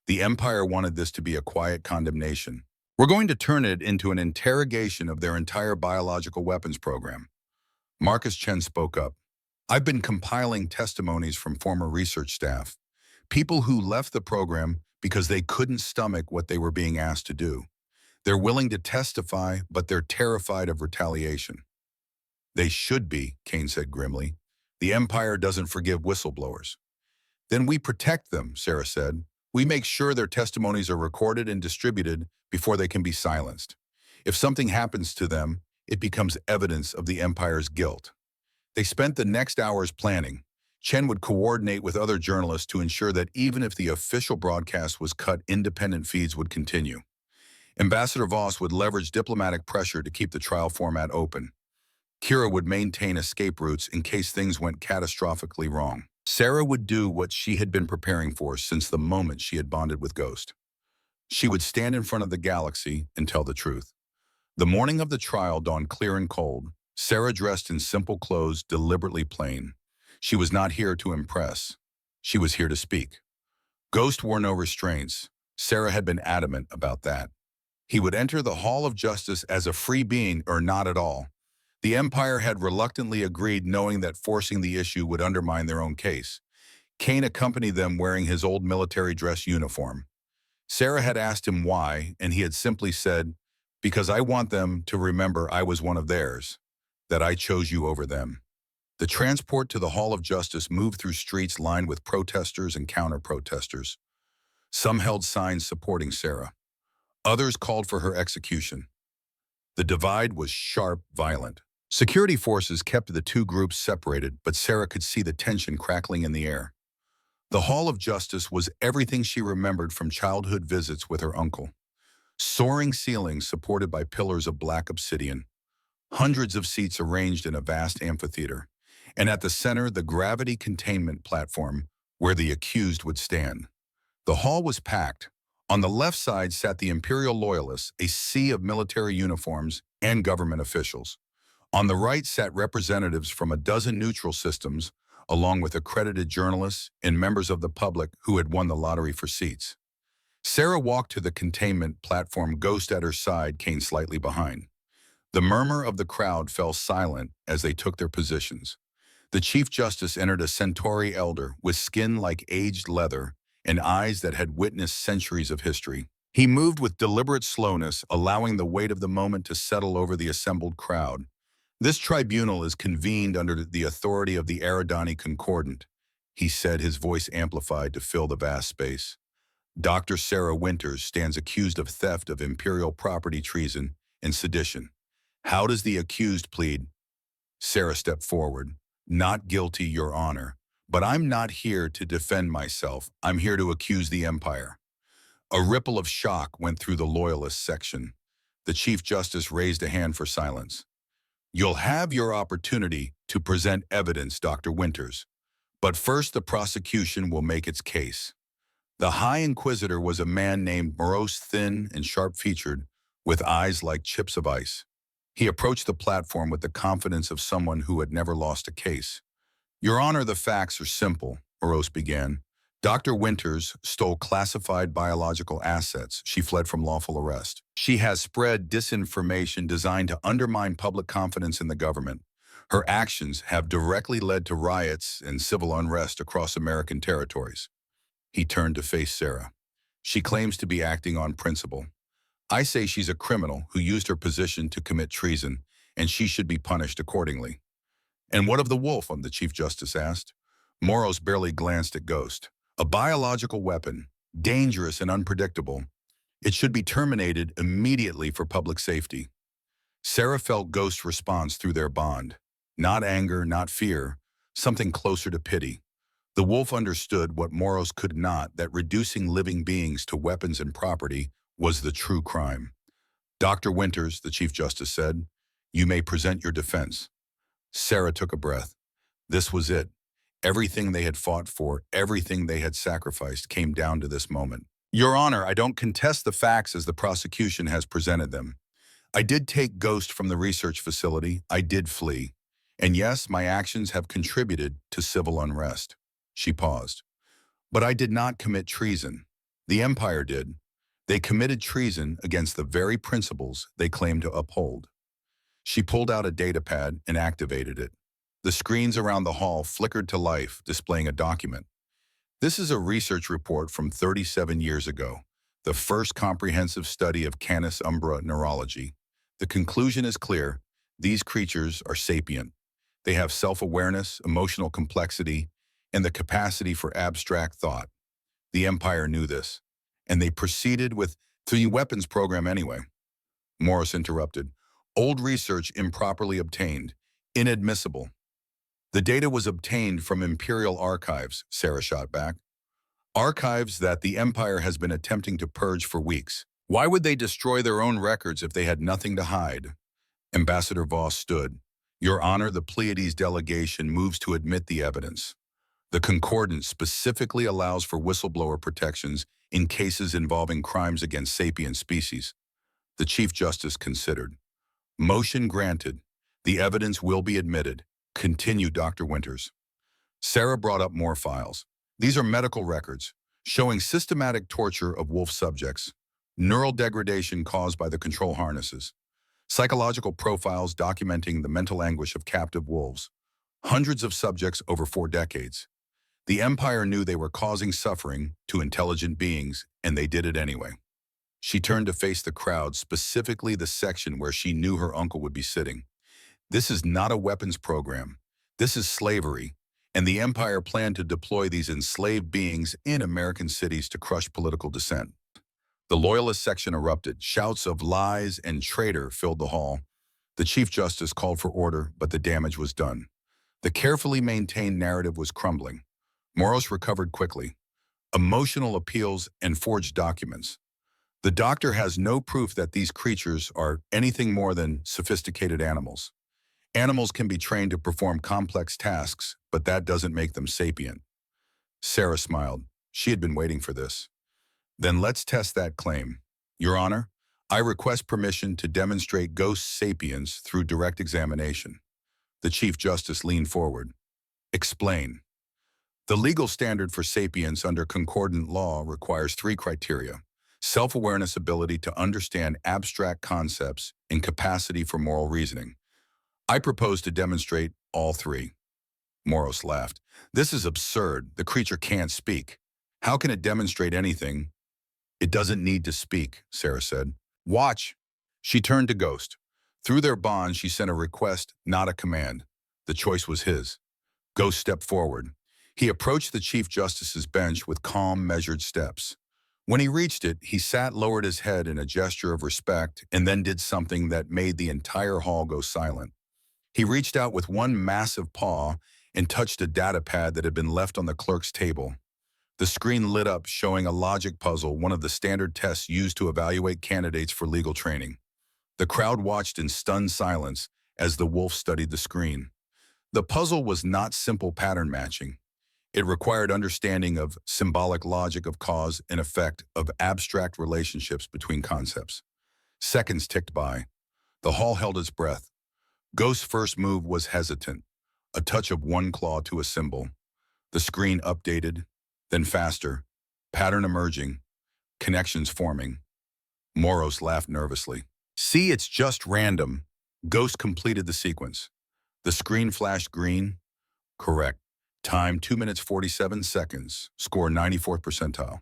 The Empire wanted this to be a quiet condemnation. We're going to turn it into an interrogation of their entire biological weapons program. Marcus Chen spoke up. I've been compiling testimonies from former research staff, people who left the program because they couldn't stomach what they were being asked to do. They're willing to testify, but they're terrified of retaliation. They should be, Kane said grimly. The Empire doesn't forgive whistleblowers. Then we protect them, Sarah said. We make sure their testimonies are recorded and distributed before they can be silenced. If something happens to them, it becomes evidence of the Empire's guilt. They spent the next hours planning. Chen would coordinate with other journalists to ensure that even if the official broadcast was cut, independent feeds would continue. Ambassador Voss would leverage diplomatic pressure to keep the trial format open. Kira would maintain escape routes in case things went catastrophically wrong. Sarah would do what she had been preparing for since the moment she had bonded with Ghost. She would stand in front of the galaxy and tell the truth. The morning of the trial dawned clear and cold. Sarah dressed in simple clothes, deliberately plain. She was not here to impress. She was here to speak. Ghost wore no restraints. Sarah had been adamant about that. He would enter the Hall of Justice as a free being or not at all. The Empire had reluctantly agreed, knowing that forcing the issue would undermine their own case. Kane accompanied them wearing his old military dress uniform. Sarah had asked him why, and he had simply said, "Because I want them to remember I was one of theirs, that I chose you over them." The transport to the Hall of Justice moved through streets lined with protesters and counter-protesters. Some held signs supporting Sarah. Others called for her execution. The divide was sharp, violent. Security forces kept the two groups separated, but Sarah could see the tension crackling in the air. The Hall of Justice was everything she remembered from childhood visits with her uncle. Soaring ceilings supported by pillars of black obsidian. Hundreds of seats arranged in a vast amphitheater. And at the center, the gravity containment platform where the accused would stand. The hall was packed. On the left side sat the Imperial Loyalists, a sea of military uniforms and government officials. On the right sat representatives from a dozen neutral systems, along with accredited journalists and members of the public who had won the lottery for seats. Sarah walked to the containment platform, Ghost at her side, Kane slightly behind. The murmur of the crowd fell silent as they took their positions. The Chief Justice entered, a Centauri elder with skin like aged leather and eyes that had witnessed centuries of history. He moved with deliberate slowness, allowing the weight of the moment to settle over the assembled crowd. "This tribunal is convened under the authority of the Eridani Concordant," he said, his voice amplified to fill the vast space. "Dr. Sarah Winters stands accused of theft of imperial property, treason, and sedition. How does the accused plead?" Sarah stepped forward. "Not guilty, Your Honor. But I'm not here to defend myself. I'm here to accuse the Empire." A ripple of shock went through the Loyalist section. The Chief Justice raised a hand for silence. "You'll have your opportunity to present evidence, Dr. Winters. But first the prosecution will make its case." The High Inquisitor was a man named morose, thin, and sharp-featured, with eyes like chips of ice. He approached the platform with the confidence of someone who had never lost a case. "Your Honor, the facts are simple," Morose began. "Dr. Winters stole classified biological assets. She fled from lawful arrest. She has spread disinformation designed to undermine public confidence in the government. Her actions have directly led to riots and civil unrest across American territories." He turned to face Sarah. "She claims to be acting on principle. I say she's a criminal who used her position to commit treason, and she should be punished accordingly. And what of the wolf? The Chief Justice asked. Moros barely glanced at Ghost. A biological weapon, dangerous and unpredictable. It should be terminated immediately for public safety. Sarah felt Ghost's response through their bond. Not anger, not fear, something closer to pity. The wolf understood what Moros could not, that reducing living beings to weapons and property was the true crime. Dr. Winters, the Chief Justice said, you may present your defense. Sarah took a breath. This was it. Everything they had fought for, everything they had sacrificed came down to this moment. Your Honor, I don't contest the facts as the prosecution has presented them. I did take Ghost from the research facility. I did flee. And yes, my actions have contributed to civil unrest. She paused. But I did not commit treason. The Empire did. They committed treason against the very principles they claimed to uphold. She pulled out a datapad and activated it. The screens around the hall flickered to life, displaying a document. This is a research report from 37 years ago, the first comprehensive study of Canis umbra neurology. The conclusion is clear. These creatures are sapient. They have self-awareness, emotional complexity, and the capacity for abstract thought. The Empire knew this, and they proceeded with the weapons program anyway. Morris interrupted. Old research improperly obtained. Inadmissible. The data was obtained from Imperial archives, Sarah shot back. Archives that the Empire has been attempting to purge for weeks. Why would they destroy their own records if they had nothing to hide? Ambassador Voss stood. Your Honor, the Pleiades delegation moves to admit the evidence. The Concordance specifically allows for whistleblower protections in cases involving crimes against sapient species. The Chief Justice considered. Motion granted. The evidence will be admitted. Continued Dr. Winters. Sarah brought up more files. These are medical records showing systematic torture of wolf subjects, neural degradation caused by the control harnesses, psychological profiles documenting the mental anguish of captive wolves, hundreds of subjects over 4 decades. The Empire knew they were causing suffering to intelligent beings, and they did it anyway. She turned to face the crowd, specifically the section where she knew her uncle would be sitting. This is not a weapons program. This is slavery, and the Empire planned to deploy these enslaved beings in American cities to crush political dissent. The Loyalist section erupted. Shouts of lies and traitor filled the hall. The Chief Justice called for order, but the damage was done. The carefully maintained narrative was crumbling. Moros recovered quickly. Emotional appeals and forged documents. The doctor has no proof that these creatures are anything more than sophisticated animals. Animals can be trained to perform complex tasks, but that doesn't make them sapient. Sarah smiled. She had been waiting for this. Then let's test that claim. Your Honor, I request permission to demonstrate ghost sapience through direct examination. The Chief Justice leaned forward. Explain. The legal standard for sapience under concordant law requires 3 criteria: self-awareness, ability to understand abstract concepts, and capacity for moral reasoning. I propose to demonstrate all 3. Moros laughed. This is absurd. The creature can't speak. How can it demonstrate anything? It doesn't need to speak, Sarah said. Watch. She turned to Ghost. Through their bond, she sent a request, not a command. The choice was his. Ghost stepped forward. He approached the Chief Justice's bench with calm, measured steps. When he reached it, he lowered his head in a gesture of respect, and then did something that made the entire hall go silent. He reached out with one massive paw and touched a data pad that had been left on the clerk's table. The screen lit up, showing a logic puzzle, one of the standard tests used to evaluate candidates for legal training. The crowd watched in stunned silence as the wolf studied the screen. The puzzle was not simple pattern matching. It required understanding of symbolic logic of cause and effect of abstract relationships between concepts. Seconds ticked by. The hall held its breath. Ghost's first move was hesitant, a touch of one claw to a symbol. The screen updated, then faster, pattern emerging, connections forming. Moros laughed nervously. See, it's just random. Ghost completed the sequence. The screen flashed green. Correct. Time 2 minutes 47 seconds. Score 94th percentile.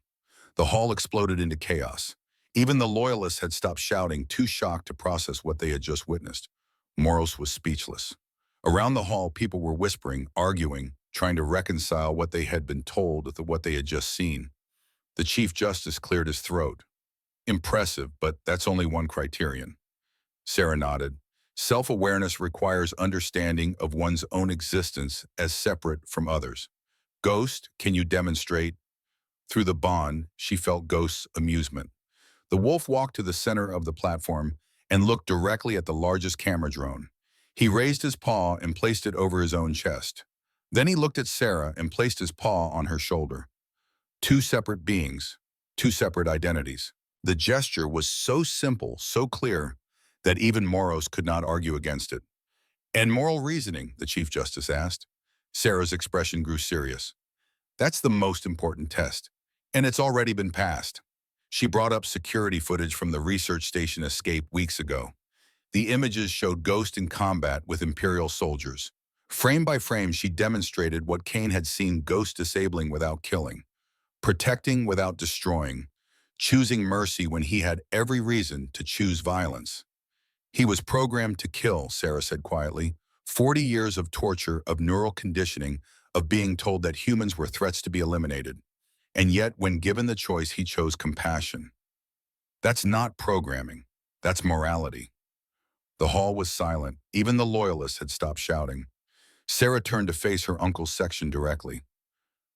The hall exploded into chaos. Even the Loyalists had stopped shouting, too shocked to process what they had just witnessed. Moros was speechless. Around the hall, people were whispering, arguing, trying to reconcile what they had been told with what they had just seen. The Chief Justice cleared his throat. Impressive, but that's only one criterion. Sarah nodded. Self-awareness requires understanding of one's own existence as separate from others. Ghost, can you demonstrate? Through the bond, she felt Ghost's amusement. The wolf walked to the center of the platform and looked directly at the largest camera drone. He raised his paw and placed it over his own chest. Then he looked at Sarah and placed his paw on her shoulder. Two separate beings, two separate identities. The gesture was so simple, so clear, that even Moros could not argue against it. And moral reasoning, the Chief Justice asked. Sarah's expression grew serious. That's the most important test, and it's already been passed. She brought up security footage from the research station escape weeks ago. The images showed Ghost in combat with Imperial soldiers. Frame by frame, she demonstrated what Kane had seen Ghost disabling without killing, protecting without destroying, choosing mercy when he had every reason to choose violence. He was programmed to kill, Sarah said quietly. 40 years of torture, of neural conditioning, of being told that humans were threats to be eliminated. And yet, when given the choice, he chose compassion. That's not programming. That's morality. The hall was silent. Even the loyalists had stopped shouting. Sarah turned to face her uncle's section directly.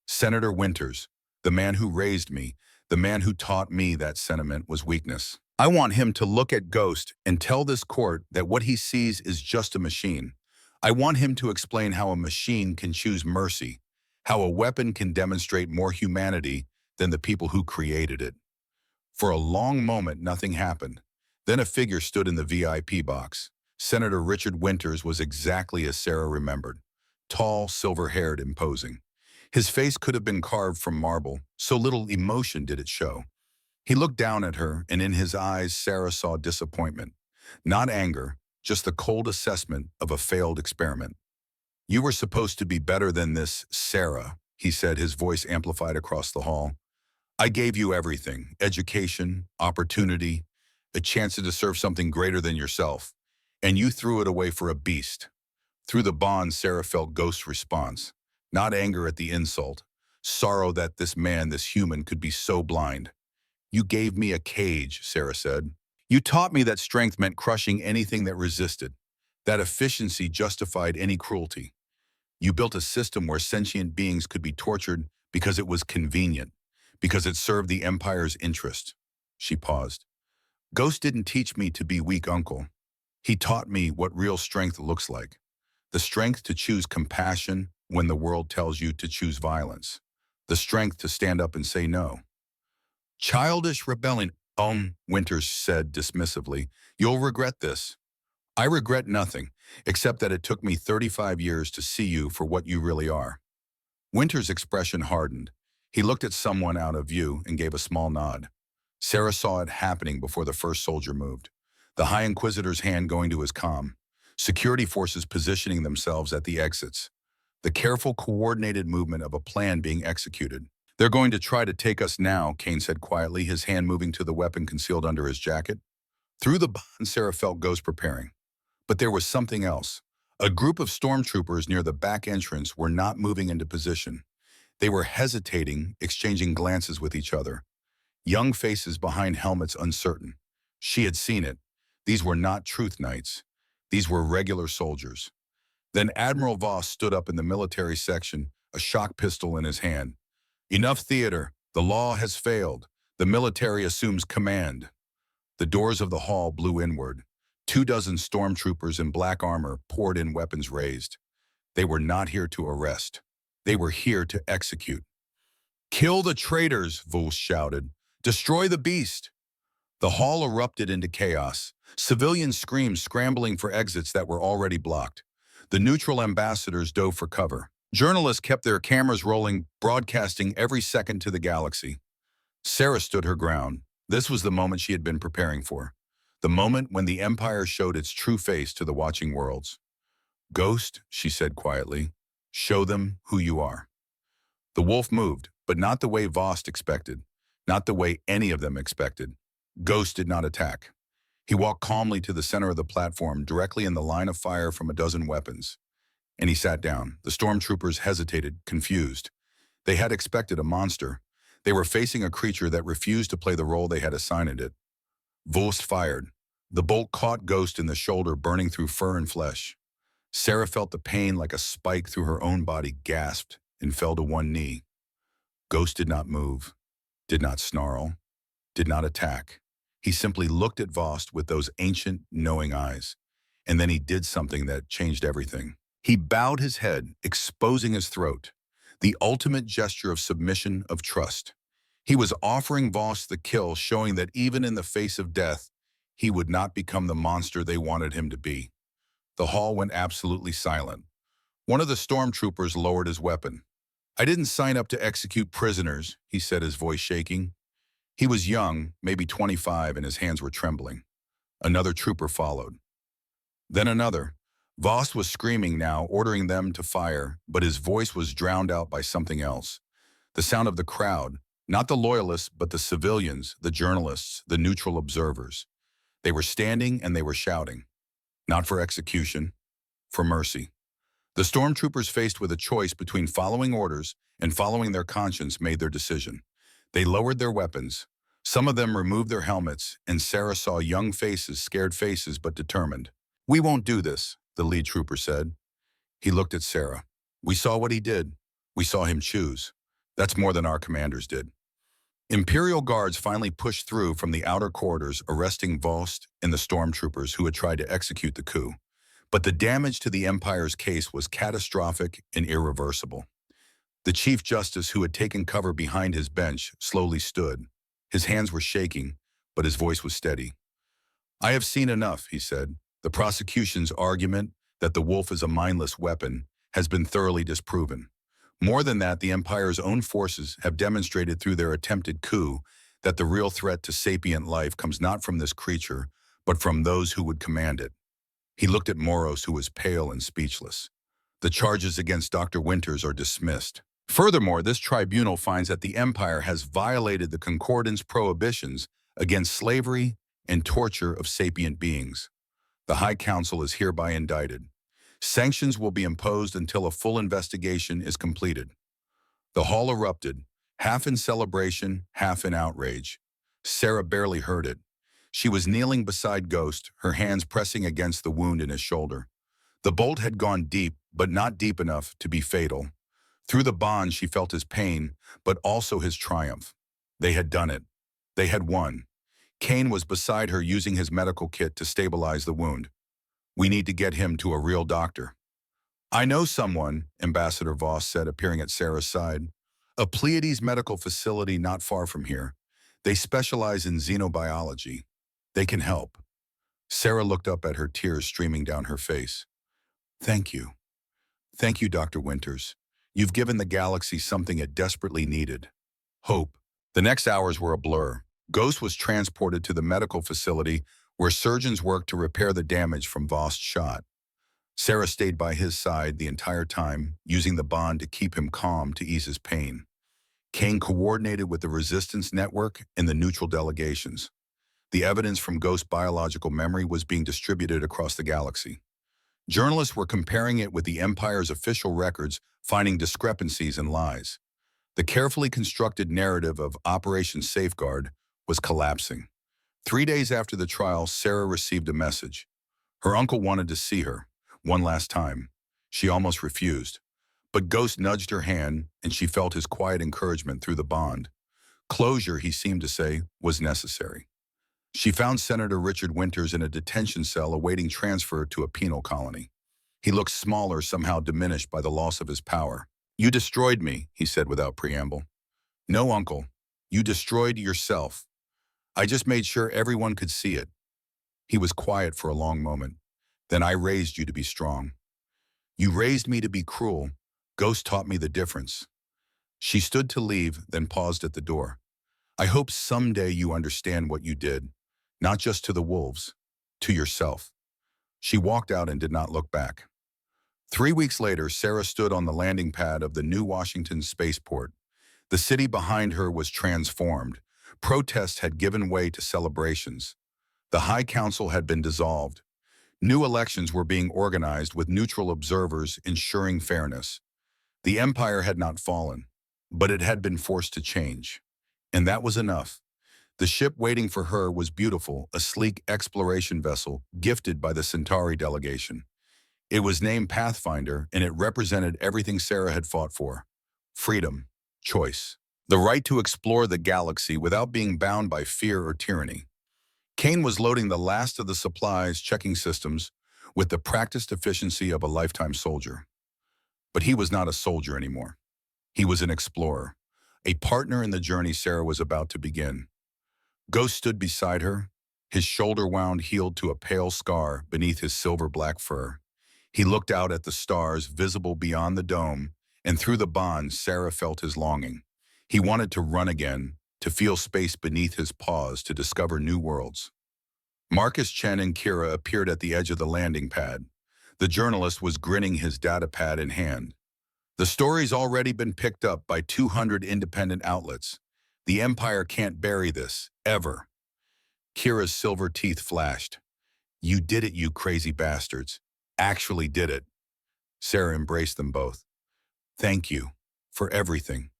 Senator Winters, the man who raised me, the man who taught me that sentiment was weakness. I want him to look at Ghost and tell this court that what he sees is just a machine. I want him to explain how a machine can choose mercy, how a weapon can demonstrate more humanity than the people who created it. For a long moment, nothing happened. Then a figure stood in the VIP box. Senator Richard Winters was exactly as Sarah remembered. Tall, silver-haired, imposing. His face could have been carved from marble, so little emotion did it show. He looked down at her, and in his eyes, Sarah saw disappointment. Not anger, just the cold assessment of a failed experiment. You were supposed to be better than this, Sarah, he said, his voice amplified across the hall. I gave you everything, education, opportunity, a chance to deserve something greater than yourself, and you threw it away for a beast. Through the bond, Sarah felt Ghost's response. Not anger at the insult, sorrow that this man, this human, could be so blind. You gave me a cage, Sarah said. You taught me that strength meant crushing anything that resisted, that efficiency justified any cruelty. You built a system where sentient beings could be tortured because it was convenient, because it served the Empire's interest. She paused. Ghost didn't teach me to be weak, Uncle. He taught me what real strength looks like. The strength to choose compassion when the world tells you to choose violence. The strength to stand up and say no. Childish rebellion, Winters said dismissively. You'll regret this. I regret nothing, except that it took me 35 years to see you for what you really are. Winters' expression hardened. He looked at someone out of view and gave a small nod. Sarah saw it happening before the first soldier moved. The High Inquisitor's hand going to his comm. Security forces positioning themselves at the exits. The careful, coordinated movement of a plan being executed. They're going to try to take us now, Kane said quietly, his hand moving to the weapon concealed under his jacket. Through the bond, Sarah felt Ghost preparing. But there was something else. A group of stormtroopers near the back entrance were not moving into position. They were hesitating, exchanging glances with each other. Young faces behind helmets uncertain. She had seen it. These were not truth knights. These were regular soldiers. Then Admiral Voss stood up in the military section, a shock pistol in his hand. Enough theater. The law has failed. The military assumes command. The doors of the hall blew inward. 24 stormtroopers in black armor poured in, weapons raised. They were not here to arrest. They were here to execute. Kill the traitors, Voss shouted. Destroy the beast. The hall erupted into chaos. Civilians screamed, scrambling for exits that were already blocked. The neutral ambassadors dove for cover. Journalists kept their cameras rolling, broadcasting every second to the galaxy. Sarah stood her ground. This was the moment she had been preparing for. The moment when the Empire showed its true face to the watching worlds. Ghost, she said quietly, show them who you are. The wolf moved, but not the way Voss expected, not the way any of them expected. Ghost did not attack. He walked calmly to the center of the platform, directly in the line of fire from a dozen weapons. And he sat down. The stormtroopers hesitated, confused. They had expected a monster. They were facing a creature that refused to play the role they had assigned it. Volst fired. The bolt caught Ghost in the shoulder, burning through fur and flesh. Sarah felt the pain like a spike through her own body, gasped, and fell to one knee. Ghost did not move, did not snarl, did not attack. He simply looked at Vost with those ancient, knowing eyes. And then he did something that changed everything. He bowed his head, exposing his throat, the ultimate gesture of submission, of trust. He was offering Vost the kill, showing that even in the face of death, he would not become the monster they wanted him to be. The hall went absolutely silent. One of the stormtroopers lowered his weapon. "I didn't sign up to execute prisoners," he said, his voice shaking. He was young, maybe 25, and his hands were trembling. Another trooper followed. Then another. Vost was screaming now, ordering them to fire, but his voice was drowned out by something else. The sound of the crowd, not the loyalists, but the civilians, the journalists, the neutral observers. They were standing and they were shouting. Not for execution, for mercy. The stormtroopers, faced with a choice between following orders and following their conscience, made their decision. They lowered their weapons. Some of them removed their helmets, and Sarah saw young faces, scared faces, but determined. "We won't do this," the lead trooper said. He looked at Sarah. "We saw what he did. We saw him choose. That's more than our commanders did." Imperial guards finally pushed through from the outer corridors, arresting Vost and the stormtroopers who had tried to execute the coup. But the damage to the Empire's case was catastrophic and irreversible. The Chief Justice, who had taken cover behind his bench, slowly stood. His hands were shaking, but his voice was steady. "I have seen enough," he said. "The prosecution's argument that the wolf is a mindless weapon has been thoroughly disproven. More than that, the Empire's own forces have demonstrated through their attempted coup that the real threat to sapient life comes not from this creature, but from those who would command it." He looked at Moros, who was pale and speechless. "The charges against Dr. Winters are dismissed. Furthermore, this tribunal finds that the Empire has violated the Concordance prohibitions against slavery and torture of sapient beings. The High Council is hereby indicted. Sanctions will be imposed until a full investigation is completed." The hall erupted, half in celebration, half in outrage. Sarah barely heard it. She was kneeling beside Ghost, her hands pressing against the wound in his shoulder. The bolt had gone deep, but not deep enough to be fatal. Through the bond, she felt his pain, but also his triumph. They had done it. They had won. Kane was beside her, using his medical kit to stabilize the wound. "We need to get him to a real doctor." "I know someone," Ambassador Voss said, appearing at Sarah's side. "A Pleiades medical facility not far from here. They specialize in xenobiology. They can help." Sarah looked up at her, tears streaming down her face. "Thank you. Thank you, Dr. Winters. You've given the galaxy something it desperately needed. Hope." The next hours were a blur. Ghost was transported to the medical facility where surgeons worked to repair the damage from Vost's shot. Sarah stayed by his side the entire time, using the bond to keep him calm to ease his pain. Kane coordinated with the Resistance Network and the neutral delegations. The evidence from Ghost's biological memory was being distributed across the galaxy. Journalists were comparing it with the Empire's official records, finding discrepancies and lies. The carefully constructed narrative of Operation Safeguard was collapsing. 3 days after the trial, Sarah received a message. Her uncle wanted to see her, one last time. She almost refused. But Ghost nudged her hand, and she felt his quiet encouragement through the bond. Closure, he seemed to say, was necessary. She found Senator Richard Winters in a detention cell awaiting transfer to a penal colony. He looked smaller, somehow diminished by the loss of his power. "You destroyed me," he said without preamble. "No, Uncle. You destroyed yourself. I just made sure everyone could see it." He was quiet for a long moment. "Then I raised you to be strong." "You raised me to be cruel. Ghost taught me the difference." She stood to leave, then paused at the door. "I hope someday you understand what you did, not just to the wolves, to yourself." She walked out and did not look back. 3 weeks later, Sarah stood on the landing pad of the New Washington spaceport. The city behind her was transformed. Protests had given way to celebrations. The High Council had been dissolved. New elections were being organized with neutral observers ensuring fairness. The empire had not fallen, but it had been forced to change. And that was enough. The ship waiting for her was beautiful, a sleek exploration vessel gifted by the Centauri delegation. It was named Pathfinder, and it represented everything Sarah had fought for. Freedom, choice, the right to explore the galaxy without being bound by fear or tyranny. Kane was loading the last of the supplies checking systems with the practiced efficiency of a lifetime soldier. But he was not a soldier anymore. He was an explorer, a partner in the journey Sarah was about to begin. Ghost stood beside her, his shoulder wound healed to a pale scar beneath his silver-black fur. He looked out at the stars visible beyond the dome, and through the bond, Sarah felt his longing. He wanted to run again, to feel space beneath his paws, to discover new worlds. Marcus, Chen, and Kira appeared at the edge of the landing pad. The journalist was grinning, his data pad in hand. The story's already been picked up by 200 independent outlets. The Empire can't bury this, ever. Kira's silver teeth flashed. You did it, you crazy bastards. Actually did it. Sarah embraced them both. Thank you for everything.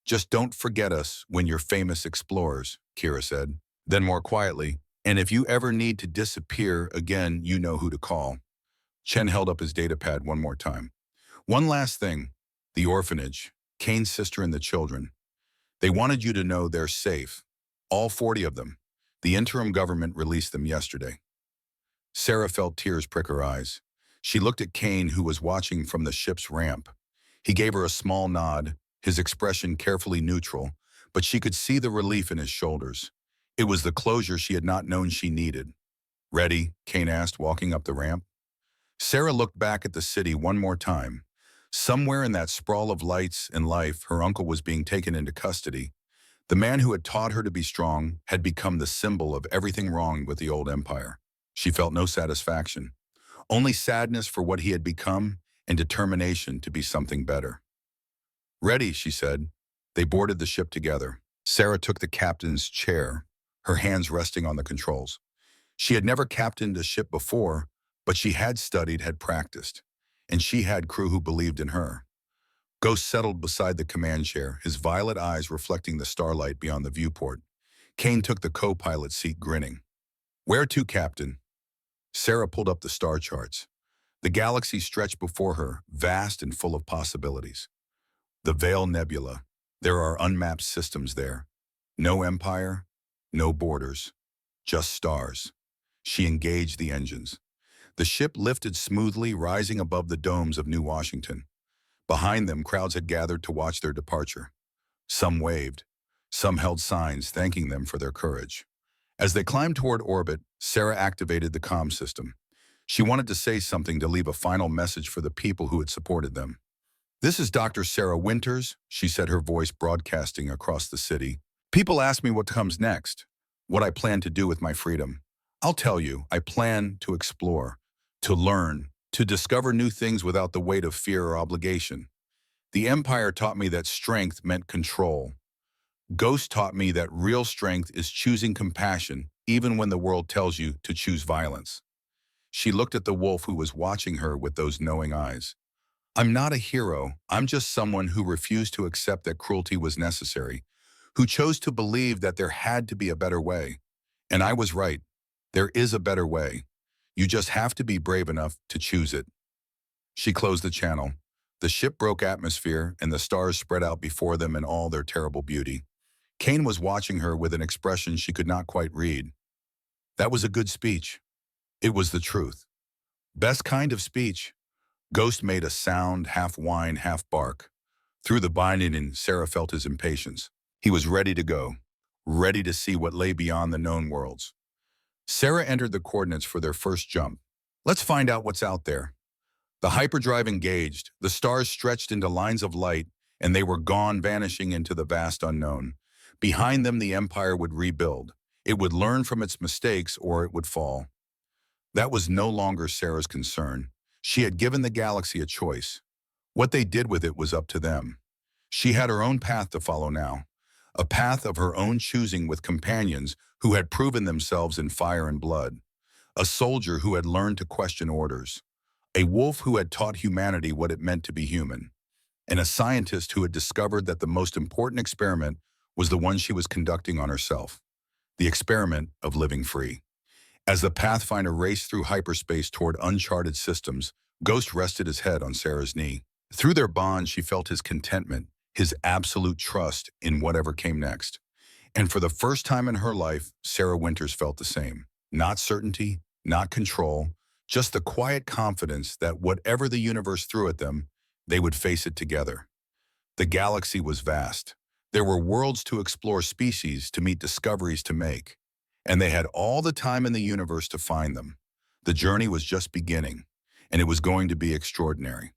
Just don't forget us when you're famous explorers, Kira said. Then more quietly, and if you ever need to disappear again, you know who to call. Chen held up his datapad one more time. One last thing, the orphanage, Kane's sister and the children. They wanted you to know they're safe. All 40 of them. The interim government released them yesterday. Sarah felt tears prick her eyes. She looked at Kane, who was watching from the ship's ramp. He gave her a small nod, his expression carefully neutral, but she could see the relief in his shoulders. It was the closure she had not known she needed. Ready? Kane asked, walking up the ramp. Sarah looked back at the city one more time. Somewhere in that sprawl of lights and life, her uncle was being taken into custody. The man who had taught her to be strong had become the symbol of everything wrong with the old empire. She felt no satisfaction, only sadness for what he had become and determination to be something better. Ready, she said. They boarded the ship together. Sarah took the captain's chair, her hands resting on the controls. She had never captained a ship before, but she had studied, had practiced, and she had crew who believed in her. Ghost settled beside the command chair, his violet eyes reflecting the starlight beyond the viewport. Kane took the co-pilot seat, grinning. Where to, Captain? Sarah pulled up the star charts. The galaxy stretched before her, vast and full of possibilities. The Veil Nebula. There are unmapped systems there. No empire, no borders, just stars. She engaged the engines. The ship lifted smoothly, rising above the domes of New Washington. Behind them, crowds had gathered to watch their departure. Some waved. Some held signs thanking them for their courage. As they climbed toward orbit, Sarah activated the comm system. She wanted to say something, to leave a final message for the people who had supported them. This is Dr. Sarah Winters, she said, her voice broadcasting across the city. People ask me what comes next, what I plan to do with my freedom. I'll tell you, I plan to explore, to learn, to discover new things without the weight of fear or obligation. The Empire taught me that strength meant control. Ghost taught me that real strength is choosing compassion, even when the world tells you to choose violence. She looked at the wolf who was watching her with those knowing eyes. I'm not a hero. I'm just someone who refused to accept that cruelty was necessary, who chose to believe that there had to be a better way. And I was right. There is a better way. You just have to be brave enough to choose it. She closed the channel. The ship broke atmosphere, and the stars spread out before them in all their terrible beauty. Kane was watching her with an expression she could not quite read. That was a good speech. It was the truth. Best kind of speech. Ghost made a sound, half whine, half bark. Through the binding, Sarah felt his impatience. He was ready to go, ready to see what lay beyond the known worlds. Sarah entered the coordinates for their first jump. Let's find out what's out there. The hyperdrive engaged, the stars stretched into lines of light, and they were gone, vanishing into the vast unknown. Behind them, the Empire would rebuild. It would learn from its mistakes, or it would fall. That was no longer Sarah's concern. She had given the galaxy a choice. What they did with it was up to them. She had her own path to follow now, a path of her own choosing with companions who had proven themselves in fire and blood, a soldier who had learned to question orders, a wolf who had taught humanity what it meant to be human, and a scientist who had discovered that the most important experiment was the one she was conducting on herself, the experiment of living free. As the Pathfinder raced through hyperspace toward uncharted systems, Ghost rested his head on Sarah's knee. Through their bond, she felt his contentment, his absolute trust in whatever came next. And for the first time in her life, Sarah Winters felt the same. Not certainty, not control, just the quiet confidence that whatever the universe threw at them, they would face it together. The galaxy was vast. There were worlds to explore, species to meet, discoveries to make. And they had all the time in the universe to find them. The journey was just beginning, and it was going to be extraordinary.